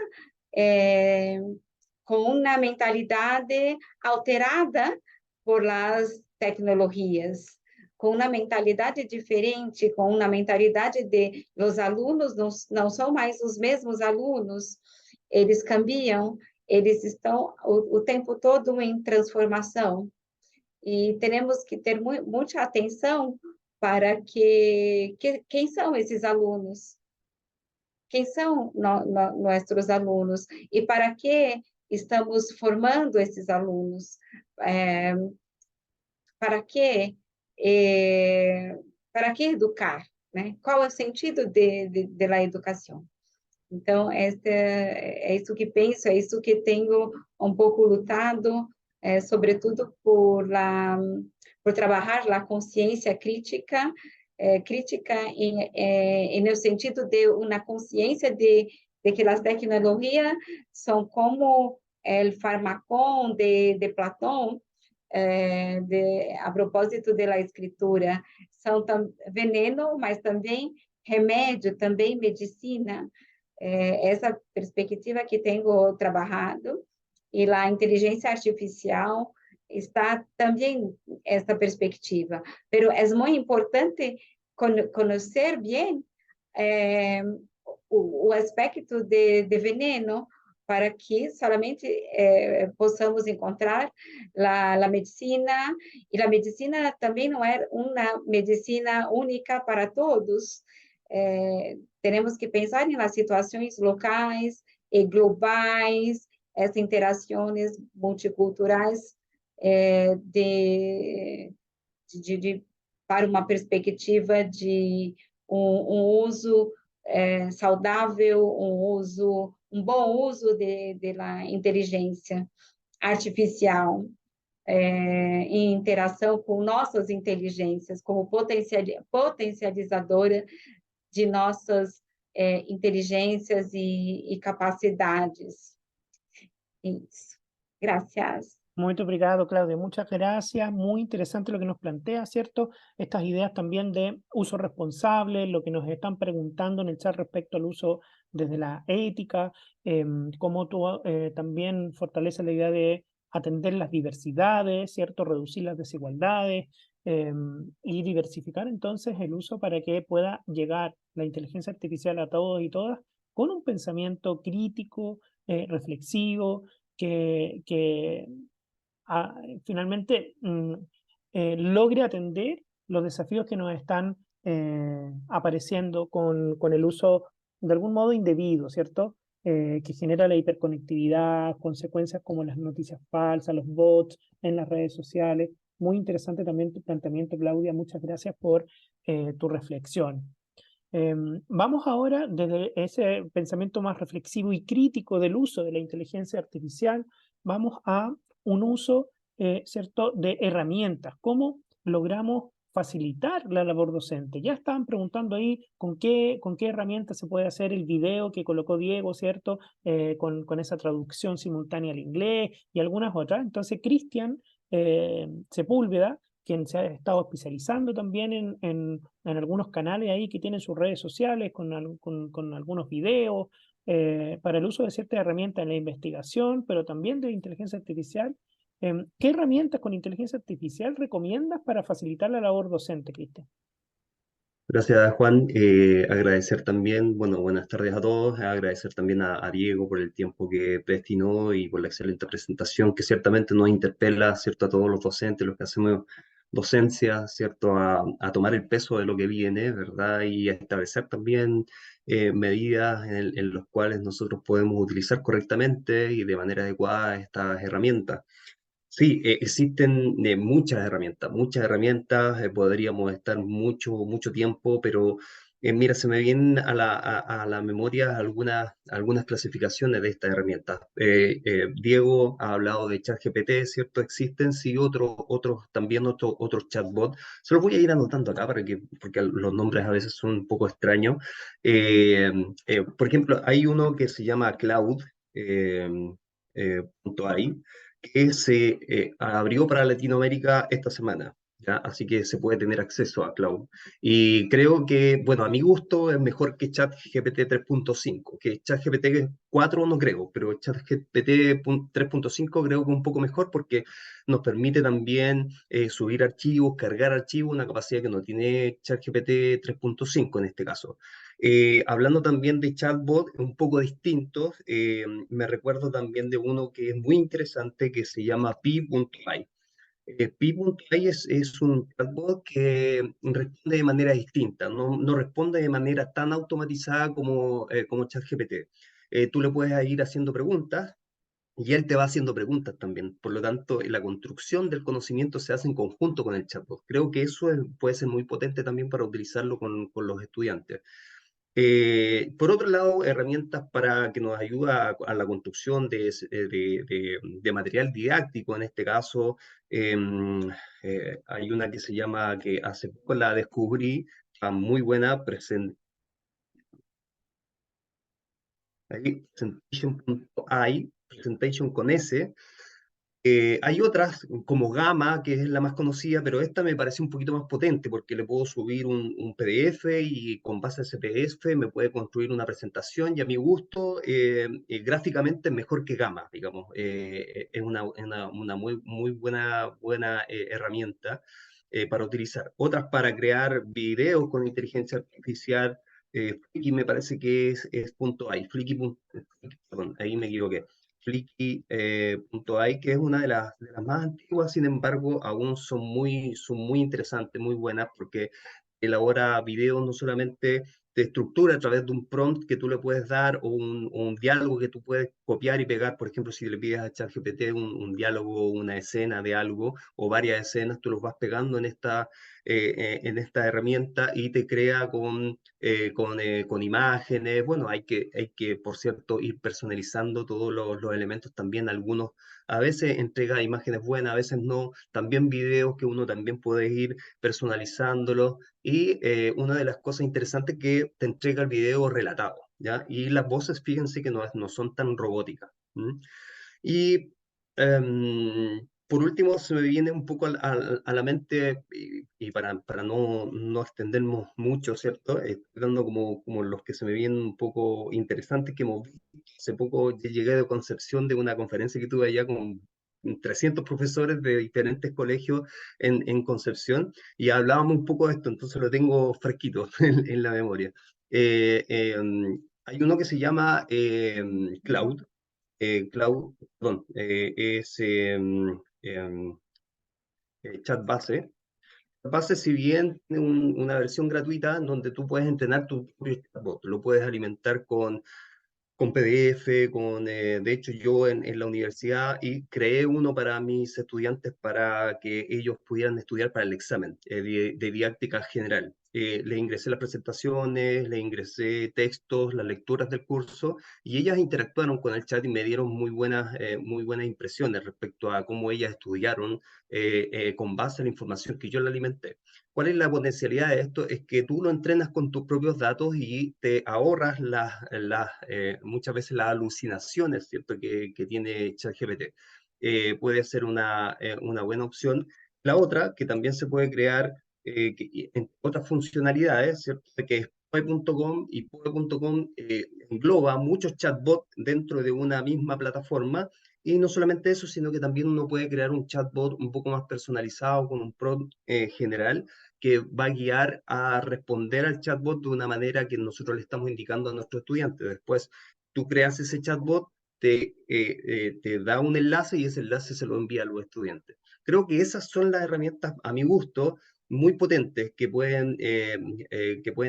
com uma mentalidade alterada por as tecnologias, com uma mentalidade diferente, com uma mentalidade de os alunos não são mais os mesmos alunos, eles cambiam, eles estão o tempo todo em transformação. E temos que ter muita atenção para quem são esses alunos, quem são nossos alunos e para que estamos formando esses alunos, para que educar, né? Qual é o sentido da educação? Então, é isso que penso, é isso que tenho um pouco lutado, sobretudo por trabalhar a consciência crítica, crítica no sentido de uma consciência de que as tecnologias são como o farmacon de Platão, a propósito da escritura, são veneno, mas também remédio, também medicina. Essa perspectiva que tenho trabalhado, e a inteligência artificial está também essa perspectiva. Mas é muito importante conhecer bem o aspecto de veneno, para que solamente possamos encontrar a medicina, e a medicina também não é uma medicina única para todos. Temos que pensar nas situações locais e globais, essas interações multiculturais para uma perspectiva de um uso saudável, um bom uso da inteligência artificial em interação com nossas inteligências, como potencializadora de nossas inteligências e capacidades. Isso. Gracias. Muy obrigado, Claudia. Muchas gracias. Muy interesante lo que nos plantea, ¿cierto? Estas ideas también de uso responsable, lo que nos están preguntando en el chat respecto al uso desde la ética, cómo tú también fortaleces la idea de atender las diversidades, ¿cierto? Reducir las desigualdades y diversificar entonces el uso para que pueda llegar la inteligencia artificial a todos y todas con un pensamiento crítico, reflexivo, que finalmente logre atender los desafíos que nos están apareciendo con el uso de algún modo indebido, ¿cierto? Que genera la hiperconectividad, consecuencias como las noticias falsas, los bots en las redes sociales. Muy interesante también tu planteamiento, Claudia. Muchas gracias por tu reflexión. Vamos ahora desde ese pensamiento más reflexivo y crítico del uso de la inteligencia artificial, vamos a un uso, ¿cierto?, de herramientas. ¿Cómo logramos facilitar la labor docente? Ya estaban preguntando ahí con qué herramienta se puede hacer el video que colocó Diego, ¿cierto?, con esa traducción simultánea al inglés y algunas otras. Entonces, Cristian Sepúlveda, quien se ha estado especializando también en algunos canales ahí que tienen sus redes sociales con algunos videos para el uso de ciertas herramientas en la investigación, pero también de inteligencia artificial. ¿Qué herramientas con inteligencia artificial recomiendas para facilitar la labor docente, Cristian? Gracias, Juan. Agradecer también, bueno, buenas tardes a todos. Agradecer también a Diego por el tiempo que destinó y por la excelente presentación que ciertamente nos interpela, ¿cierto?, a todos los docentes, los que hacemos docencia, ¿cierto? A tomar el peso de lo que viene, ¿verdad? Y a establecer también medidas en las cuales nosotros podemos utilizar correctamente y de manera adecuada estas herramientas. Sí, existen muchas herramientas, podríamos estar mucho tiempo, pero mira, se me vienen a la memoria algunas clasificaciones de estas herramientas. Diego ha hablado de ChatGPT, ¿cierto? Existen, sí, otros chatbots. Se los voy a ir anotando acá porque los nombres a veces son un poco extraños. Por ejemplo, hay uno que se llama Cloud. .ai, que se abrió para Latinoamérica esta semana, ¿ya? Así que se puede tener acceso a Cloud. Y creo que, bueno, a mi gusto es mejor que ChatGPT 3.5, que ChatGPT 4 no creo, pero ChatGPT 3.5 creo que un poco mejor porque nos permite también subir archivos, cargar archivos, una capacidad que no tiene ChatGPT 3.5 en este caso. Hablando también de chatbot un poco distintos, me recuerdo también de uno que es muy interesante que se llama Pi.ai. Pi.ai es un chatbot que responde de manera distinta, no responde de manera tan automatizada como ChatGPT. Tú le puedes ir haciendo preguntas y él te va haciendo preguntas también. Por lo tanto, la construcción del conocimiento se hace en conjunto con el chatbot. Creo que eso puede ser muy potente también para utilizarlo con los estudiantes. Por otro lado, herramientas para que nos ayuda a la construcción de material didáctico. En este caso, hay una que se llama, que hace poco la descubrí, está muy buena, Presentation.ai, Presentation con S. Hay otras como Gamma, que es la más conocida, pero esta me parece un poquito más potente porque le puedo subir un PDF y con base a ese PDF me puede construir una presentación y a mi gusto gráficamente es mejor que Gamma, digamos. Es una muy buena herramienta para utilizar. Otras para crear videos con inteligencia artificial. Flicky me parece que es .ai, perdón, ahí me equivoqué. Flicky.ai, que es una de las más antiguas, sin embargo, aún son muy interesantes, muy buenas, porque elabora videos, no solamente de estructura a través de un prompt que tú le puedes dar o un diálogo que tú puedes copiar y pegar. Por ejemplo, si le pides a ChatGPT un diálogo, una escena de algo o varias escenas, tú los vas pegando en en esta herramienta y te crea con imágenes. Bueno, hay que, por cierto, ir personalizando todos los elementos también. Algunos a veces entrega imágenes buenas, a veces no. También videos que uno también puede ir personalizándolos. Y una de las cosas interesantes que te entrega el video relatado, ¿ya? Y las voces, fíjense que no son tan robóticas. Y por último, se me viene un poco a la mente, y para no extendernos mucho, ¿cierto? Dando como los que se me vienen un poco interesantes que hemos visto. Hace poco llegué de Concepción de una conferencia que tuve allá con 300 profesores de diferentes colegios en Concepción y hablábamos un poco de esto, entonces lo tengo fresquito en la memoria. Hay uno que se llama Cloud. Cloud, perdón, es Chat Base. Base, si bien tiene una versión gratuita donde tú puedes entrenar tu propio chatbot, lo puedes alimentar con PDF, de hecho yo en la universidad y creé uno para mis estudiantes para que ellos pudieran estudiar para el examen de didáctica general. Les ingresé las presentaciones, les ingresé textos, las lecturas del curso y ellas interactuaron con el chat y me dieron muy buenas impresiones respecto a cómo ellas estudiaron con base en la información que yo le alimenté. ¿Cuál es la potencialidad de esto? Es que tú lo entrenas con tus propios datos y te ahorras muchas veces las alucinaciones, ¿cierto? que tiene ChatGPT. Puede ser una buena opción. La otra, que también se puede crear en otras funcionalidades, ¿cierto? Que es Poe.com y Poe.com engloba muchos chatbots dentro de una misma plataforma. Y no solamente eso, sino que también uno puede crear un chatbot un poco más personalizado con un prompt general que va a guiar a responder al chatbot de una manera que nosotros le estamos indicando a nuestros estudiantes. Después, tú creas ese chatbot, te da un enlace y ese enlace se lo envía a los estudiantes. Creo que esas son las herramientas, a mi gusto, muy potentes que pueden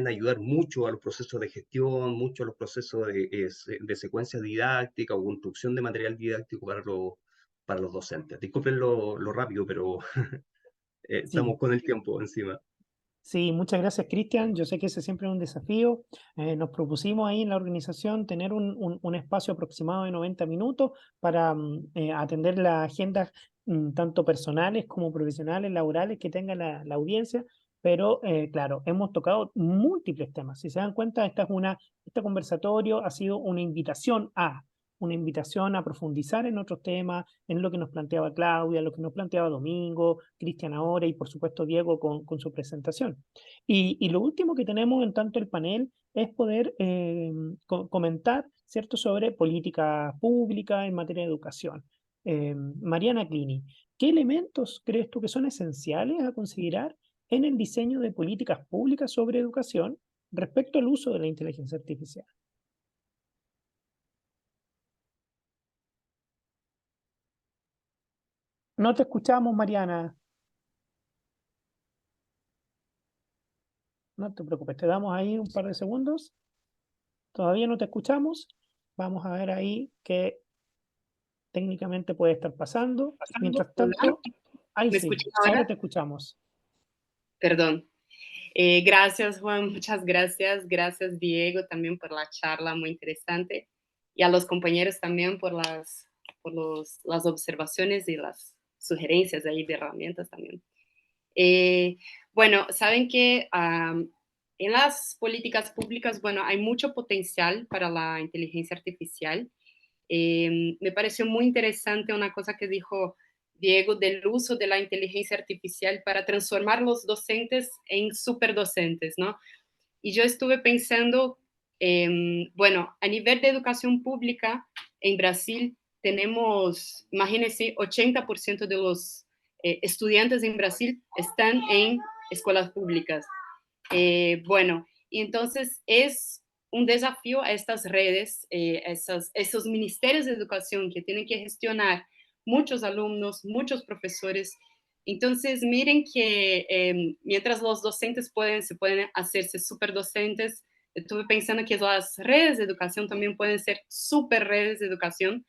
ayudar mucho a los procesos de gestión, mucho a los procesos de secuencia didáctica o construcción de material didáctico para los docentes. Disculpen lo rápido, pero estamos Sí. con el tiempo encima. Sí, muchas gracias, Cristian. Yo sé que ese siempre es un desafío. Nos propusimos ahí en la organización tener un espacio aproximado de 90 minutos para atender las agendas tanto personales como profesionales, laborales que tenga la audiencia. Pero claro, hemos tocado múltiples temas. Si se dan cuenta, este conversatorio ha sido una invitación a profundizar en otros temas, en lo que nos planteaba Claudia, lo que nos planteaba Domingo, Cristian ahora y por supuesto Diego con su presentación. Y lo último que tenemos en tanto el panel es poder comentar, ¿cierto?, sobre política pública en materia de educación. Mariana Clini, ¿qué elementos crees tú que son esenciales a considerar en el diseño de políticas públicas sobre educación respecto al uso de la inteligencia artificial? No te escuchamos, Mariana. No te preocupes, te damos ahí un par de segundos. Todavía no te escuchamos. Vamos a ver ahí qué técnicamente puede estar pasando. Mientras tanto, ahí ¿Me sí, escuchan ahora ahora? te escuchamos. Perdón. Gracias, Juan, muchas gracias. Gracias, Diego, también por la charla muy interesante. Y a los compañeros también por las observaciones y las sugerencias ahí de herramientas también. Bueno, saben que en las políticas públicas, bueno, hay mucho potencial para la inteligencia artificial. Me pareció muy interesante una cosa que dijo Diego del uso de la inteligencia artificial para transformar los docentes en superdocentes, ¿no? Y yo estuve pensando, bueno, a nivel de educación pública en Brasil tenemos, imagínense, 80% de los estudiantes en Brasil están en escuelas públicas. Bueno, y entonces es un desafío a estas redes, esos ministerios de educación que tienen que gestionar muchos alumnos, muchos profesores. Entonces, miren que mientras los docentes se pueden hacerse superdocentes, estuve pensando que las redes de educación también pueden ser super redes de educación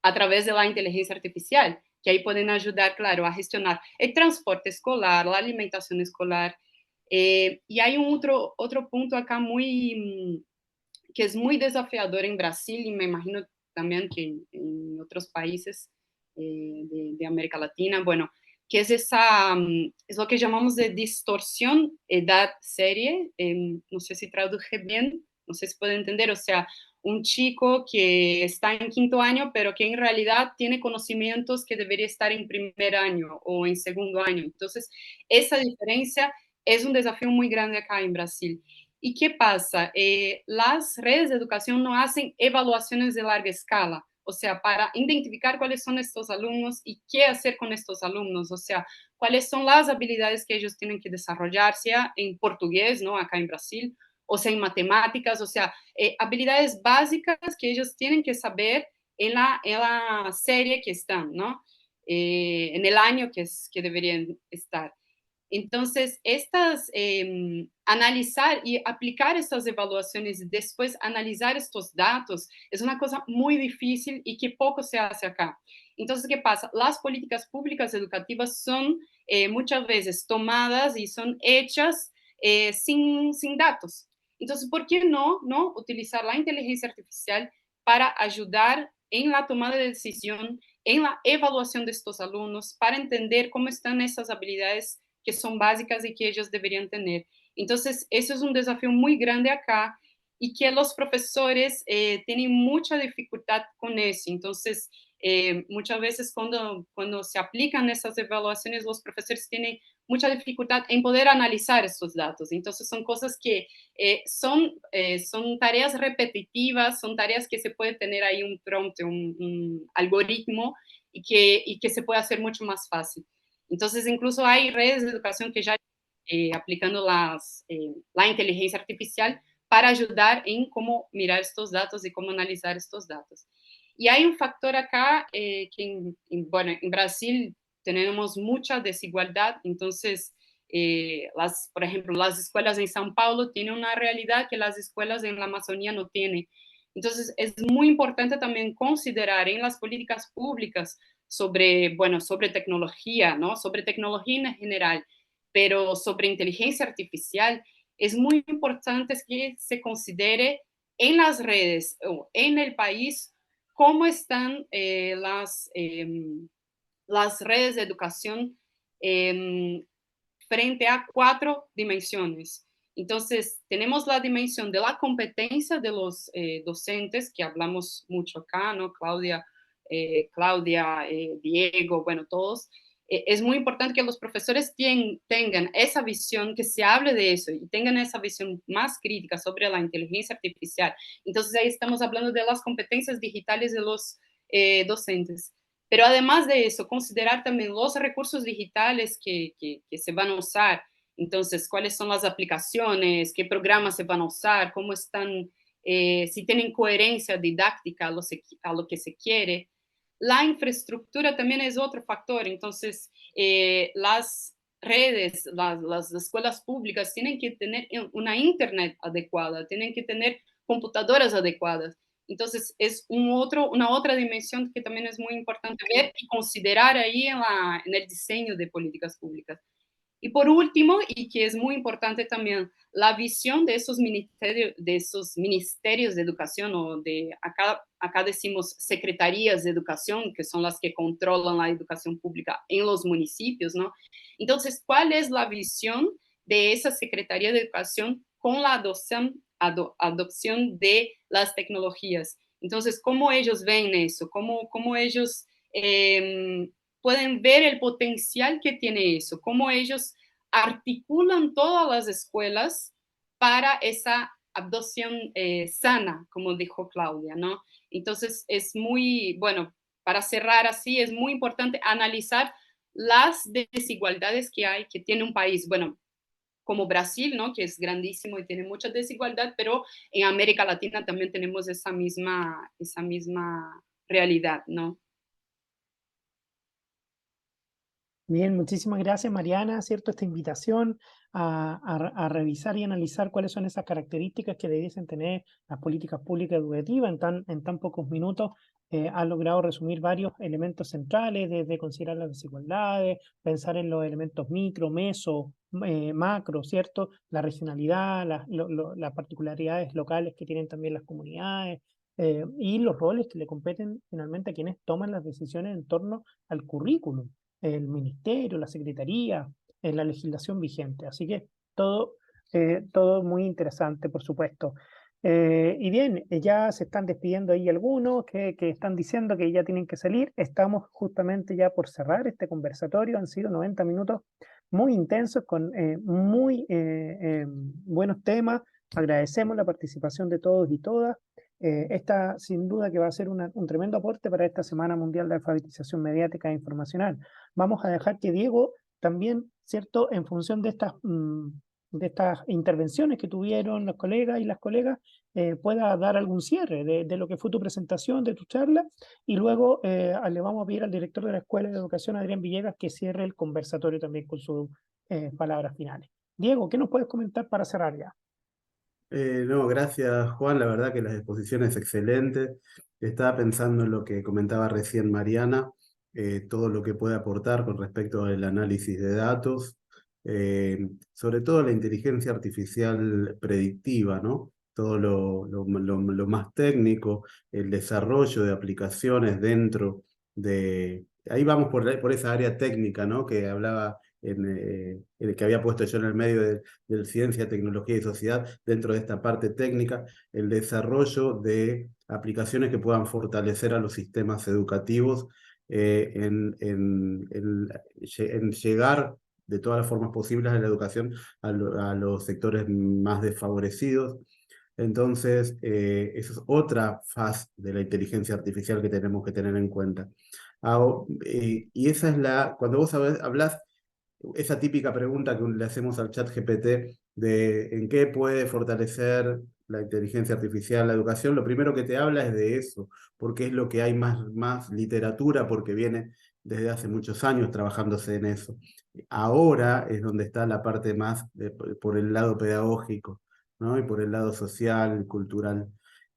a través de la inteligencia artificial, que ahí pueden ayudar, claro, a gestionar el transporte escolar, la alimentación escolar. Y hay otro punto acá que es muy desafiador en Brasil y me imagino también que en otros países de América Latina, bueno, que es es lo que llamamos de distorsión edad-serie, no sé si traduje bien, no sé si puede entender, o sea, un chico que está en quinto año, pero que en realidad tiene conocimientos que debería estar en primer año o en segundo año. Entonces, esa diferencia es un desafío muy grande acá en Brasil. ¿Y qué pasa? Las redes de educación no hacen evaluaciones de larga escala, o sea, para identificar cuáles son estos alumnos y qué hacer con estos alumnos, o sea, cuáles son las habilidades que ellos tienen que desarrollar, sea en portugués, ¿no? Acá en Brasil, o sea, en matemáticas, o sea, habilidades básicas que ellos tienen que saber en la serie que están, ¿no? En el año que deberían estar. Entonces, analizar y aplicar estas evaluaciones y después analizar estos datos es una cosa muy difícil y que poco se hace acá. Entonces, ¿qué pasa? Las políticas públicas educativas son muchas veces tomadas y son hechas sin datos. Entonces, ¿por qué no utilizar la inteligencia artificial para ayudar en la toma de decisión, en la evaluación de estos alumnos, para entender cómo están esas habilidades que son básicas y que ellos deberían tener? Entonces, eso es un desafío muy grande acá y que los profesores tienen mucha dificultad con eso. Entonces, muchas veces cuando se aplican esas evaluaciones, los profesores tienen mucha dificultad en poder analizar estos datos. Entonces, son cosas que son tareas repetitivas, son tareas que se puede tener ahí un prompt, un algoritmo y que se puede hacer mucho más fácil. Entonces, incluso hay redes de educación que ya aplicando la inteligencia artificial para ayudar en cómo mirar estos datos y cómo analizar estos datos. Y hay un factor acá que, bueno, en Brasil tenemos mucha desigualdad, entonces, por ejemplo, las escuelas en São Paulo tienen una realidad que las escuelas en la Amazonía no tienen. Entonces, es muy importante también considerar en las políticas públicas sobre, bueno, sobre tecnología, ¿no? Sobre tecnología en general, pero sobre inteligencia artificial, es muy importante que se considere en las redes o en el país cómo están las redes de educación frente a 4 dimensiones. Entonces, tenemos la dimensión de la competencia de los docentes, que hablamos mucho acá, ¿no? Claudia, Diego, bueno, todos. Es muy importante que los profesores tengan esa visión, que se hable de eso y tengan esa visión más crítica sobre la inteligencia artificial. Entonces, ahí estamos hablando de las competencias digitales de los docentes. Pero además de eso, considerar también los recursos digitales que se van a usar. Entonces, cuáles son las aplicaciones, qué programas se van a usar, cómo están, si tienen coherencia didáctica a lo que se quiere. La infraestructura también es otro factor. Entonces, las redes, las escuelas públicas tienen que tener una internet adecuada, tienen que tener computadoras adecuadas. Entonces, es una otra dimensión que también es muy importante ver y considerar ahí en el diseño de políticas públicas. Y por último, y que es muy importante también, la visión de esos ministerios de educación, o de acá decimos secretarías de educación, que son las que controlan la educación pública en los municipios, ¿no? Entonces, ¿cuál es la visión de esa Secretaría de Educación con la adopción de las tecnologías? Entonces, ¿cómo ellos ven eso? ¿Cómo ellos pueden ver el potencial que tiene eso? ¿Cómo ellos articulan todas las escuelas para esa adopción sana, como dijo Claudia, ¿no? Entonces, es muy, bueno, para cerrar así, es muy importante analizar las desigualdades que tiene un país. Bueno, como Brasil, ¿no? Que es grandísimo y tiene mucha desigualdad, pero en América Latina también tenemos esa misma realidad, ¿no? Bien, muchísimas gracias, Mariana, ¿cierto? Esta invitación a revisar y analizar cuáles son esas características que debiesen tener las políticas públicas educativas. En tan pocos minutos ha logrado resumir varios elementos centrales, desde considerar las desigualdades, pensar en los elementos micro, meso, macro, ¿cierto? La regionalidad, las particularidades locales que tienen también las comunidades, y los roles que le competen finalmente a quienes toman las decisiones en torno al currículum, el ministerio, la secretaría, la legislación vigente. Así que todo muy interesante, por supuesto. Y bien, ya se están despidiendo ahí algunos que están diciendo que ya tienen que salir. Estamos justamente ya por cerrar este conversatorio. Han sido 90 minutos muy intensos con muy buenos temas. Agradecemos la participación de todos y todas. Esta sin duda que va a ser un tremendo aporte para esta Semana Mundial de Alfabetización Mediática e Informacional. Vamos a dejar que Diego también, ¿cierto?, en función de estas intervenciones que tuvieron los colegas y las colegas, pueda dar algún cierre de lo que fue tu presentación, de tu charla, y luego le vamos a pedir al director de la Escuela de Educación, Adrián Villegas, que cierre el conversatorio también con sus palabras finales. Diego, ¿qué nos puedes comentar para cerrar ya? No, gracias Juan, la verdad que las exposiciones excelentes. Estaba pensando en lo que comentaba recién Mariana, todo lo que puede aportar con respecto al análisis de datos, sobre todo la inteligencia artificial predictiva, ¿no? Todo lo más técnico, el desarrollo de aplicaciones dentro de... Ahí vamos por esa área técnica, ¿no? Que hablaba el que había puesto yo en el medio de ciencia, tecnología y sociedad, dentro de esta parte técnica, el desarrollo de aplicaciones que puedan fortalecer a los sistemas educativos en llegar de todas las formas posibles a la educación a los sectores más desfavorecidos. Entonces, esa es otra faz de la inteligencia artificial que tenemos que tener en cuenta. Y esa es cuando vos hablás, esa típica pregunta que le hacemos al chat GPT de en qué puede fortalecer la inteligencia artificial, la educación, lo primero que te habla es de eso, porque es lo que hay más literatura, porque viene desde hace muchos años trabajándose en eso. Ahora es donde está la parte más por el lado pedagógico, ¿no? Y por el lado social, cultural,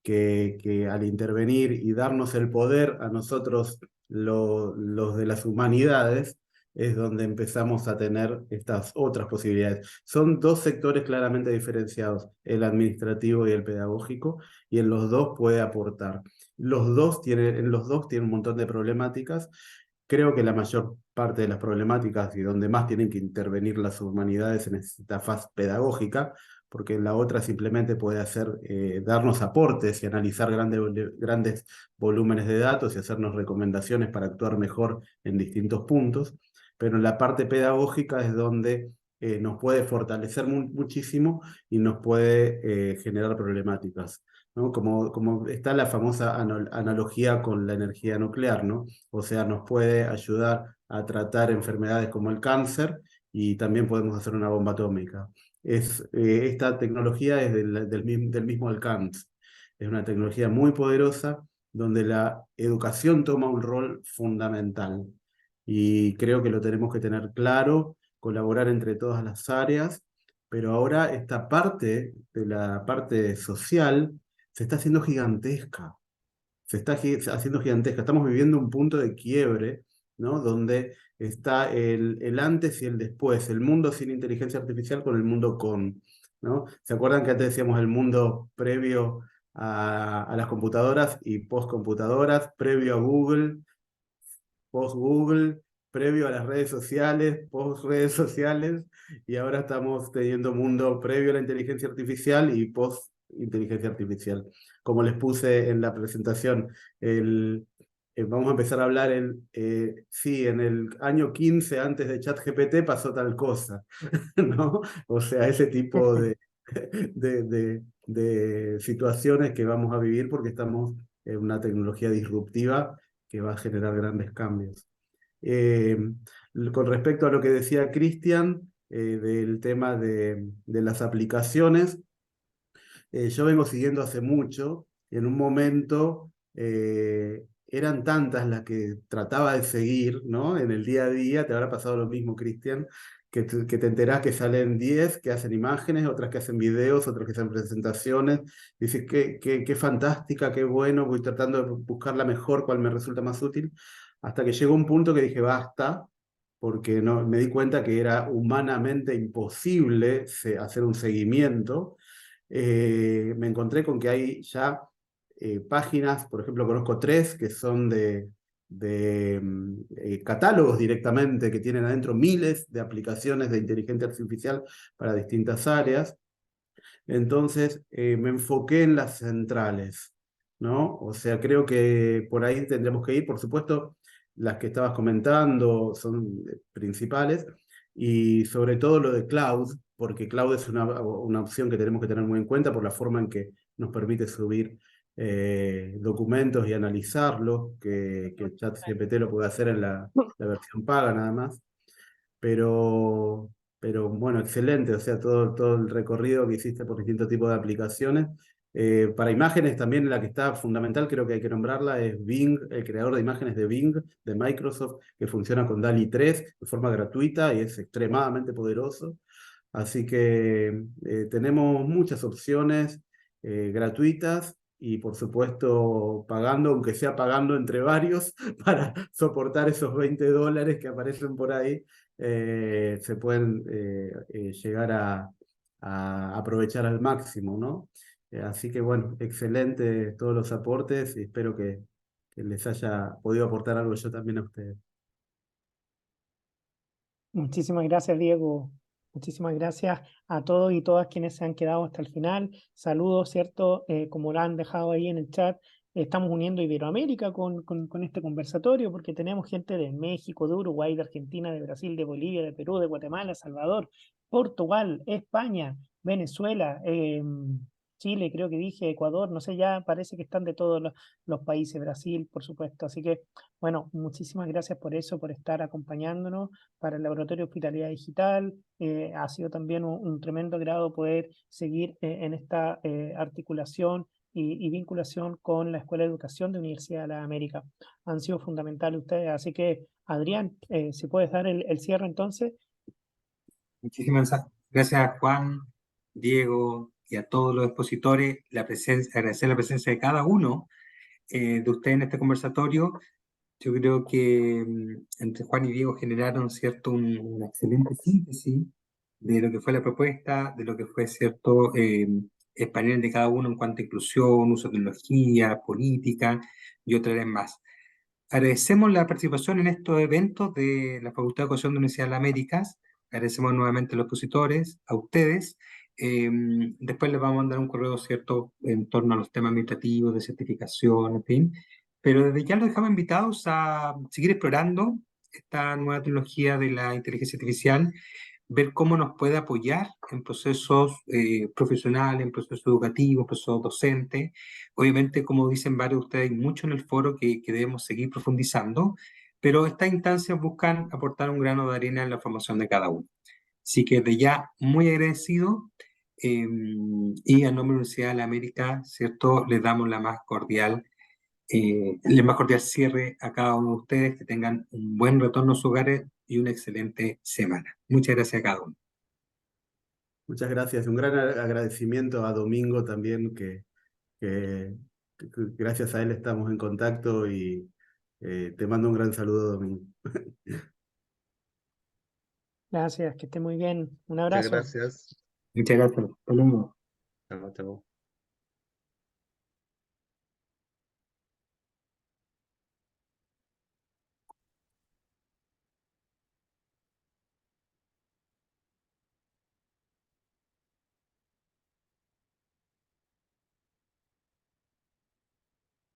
que al intervenir y darnos el poder a nosotros, los de las humanidades, es donde empezamos a tener estas otras posibilidades. Son dos sectores claramente diferenciados, el administrativo y el pedagógico, y en los dos puede aportar. En los dos tiene un montón de problemáticas. Creo que la mayor parte de las problemáticas y donde más tienen que intervenir las humanidades en esta fase pedagógica, porque en la otra simplemente puede darnos aportes y analizar grandes volúmenes de datos y hacernos recomendaciones para actuar mejor en distintos puntos, pero en la parte pedagógica es donde nos puede fortalecer muchísimo y nos puede generar problemáticas, ¿no? Como está la famosa analogía con la energía nuclear, ¿no? O sea, nos puede ayudar a tratar enfermedades como el cáncer y también podemos hacer una bomba atómica. Esta tecnología es del mismo alcance. Es una tecnología muy poderosa donde la educación toma un rol fundamental. Y creo que lo tenemos que tener claro, colaborar entre todas las áreas, pero ahora esta parte de la parte social se está haciendo gigantesca. Se está haciendo gigantesca. Estamos viviendo un punto de quiebre, ¿no? Donde está el antes y el después, el mundo sin inteligencia artificial con el mundo con, ¿no? ¿Se acuerdan que antes decíamos el mundo previo a las computadoras y post-computadoras, previo a Google, post-Google, previo a las redes sociales, post-redes sociales, y ahora estamos teniendo mundo previo a la inteligencia artificial y post-inteligencia artificial? Como les puse en la presentación, vamos a empezar a hablar sí, en el año 15 antes de ChatGPT pasó tal cosa, ¿no? O sea, ese tipo de situaciones que vamos a vivir porque estamos en una tecnología disruptiva que va a generar grandes cambios. Con respecto a lo que decía Cristian, del tema de las aplicaciones, yo vengo siguiendo hace mucho, y en un momento eran tantas las que trataba de seguir, ¿no? En el día a día, te habrá pasado lo mismo, Cristian, que te enterás que salen 10 que hacen imágenes, otras que hacen videos, otras que hacen presentaciones. Dices, qué fantástica, qué bueno, voy tratando de buscar la mejor, cuál me resulta más útil, hasta que llegó un punto que dije, basta, porque no, me di cuenta que era humanamente imposible hacer un seguimiento. Me encontré con que hay ya páginas, por ejemplo, conozco 3 que son de catálogos directamente, que tienen adentro miles de aplicaciones de inteligencia artificial para distintas áreas. Entonces me enfoqué en las centrales, ¿no? O sea, creo que por ahí tendremos que ir. Por supuesto, las que estabas comentando son principales, y sobre todo lo de cloud, porque cloud es una opción que tenemos que tener muy en cuenta por la forma en que nos permite subir documentos y analizarlos, que ChatGPT lo puede hacer en la versión paga nada más. Pero bueno, excelente, o sea, todo el recorrido que hiciste por distintos tipos de aplicaciones. Para imágenes también la que está fundamental, creo que hay que nombrarla, es Bing, el creador de imágenes de Bing, de Microsoft, que funciona con DALL-E 3 de forma gratuita y es extremadamente poderoso. Así que tenemos muchas opciones gratuitas y por supuesto pagando, aunque sea pagando entre varios, para soportar esos $20 que aparecen por ahí. Se pueden llegar a aprovechar al máximo, ¿no? Así que bueno, excelente todos los aportes y espero que les haya podido aportar algo yo también a ustedes. Muchísimas gracias, Diego. Muchísimas gracias a todos y todas quienes se han quedado hasta el final. Saludos, ¿cierto? Como lo han dejado ahí en el chat, estamos uniendo Iberoamérica con este conversatorio porque tenemos gente de México, de Uruguay, de Argentina, de Brasil, de Bolivia, de Perú, de Guatemala, Salvador, Portugal, España, Venezuela, Chile, creo que dije Ecuador, no sé, ya parece que están de todos los países, Brasil, por supuesto. Así que, bueno, muchísimas gracias por eso, por estar acompañándonos para el Laboratorio de Hospitalidad Digital. Ha sido también un tremendo agrado poder seguir en esta articulación y vinculación con la Escuela de Educación de Universidad de las Américas. Han sido fundamentales ustedes, así que, Adrián, si puedes dar el cierre entonces. Muchísimas gracias, Juan, Diego y a todos los expositores. Agradecer la presencia de cada uno de ustedes en este conversatorio. Yo creo que entre Juan y Diego generaron, ¿cierto?, una excelente síntesis de lo que fue la propuesta, de lo que fue, ¿cierto?, el panel de cada uno en cuanto a inclusión, uso de tecnología, política y otras áreas más. Agradecemos la participación en estos eventos de la Facultad de Educación de la Universidad de las Américas. Agradecemos nuevamente a los expositores, a ustedes. Después les vamos a mandar un correo, ¿cierto?, en torno a los temas administrativos, de certificación, en fin. Pero desde ya los dejamos invitados a seguir explorando esta nueva tecnología de la inteligencia artificial, ver cómo nos puede apoyar en procesos profesionales, en procesos educativos, en procesos docentes. Obviamente, como dicen varios de ustedes, hay mucho en el foro que debemos seguir profundizando, pero estas instancias buscan aportar un grano de arena en la formación de cada uno. Así que de ya muy agradecido y a nombre de la Universidad de la América, ¿cierto?, les damos el más cordial cierre a cada uno de ustedes, que tengan un buen retorno a sus hogares y una excelente semana. Muchas gracias a cada uno. Muchas gracias. Un gran agradecimiento a Domingo también, que gracias a él estamos en contacto y te mando un gran saludo, Domingo. Gracias, que esté muy bien. Un Muchas abrazo. gracias. Muchas gracias. Hasta luego. Chao, chao.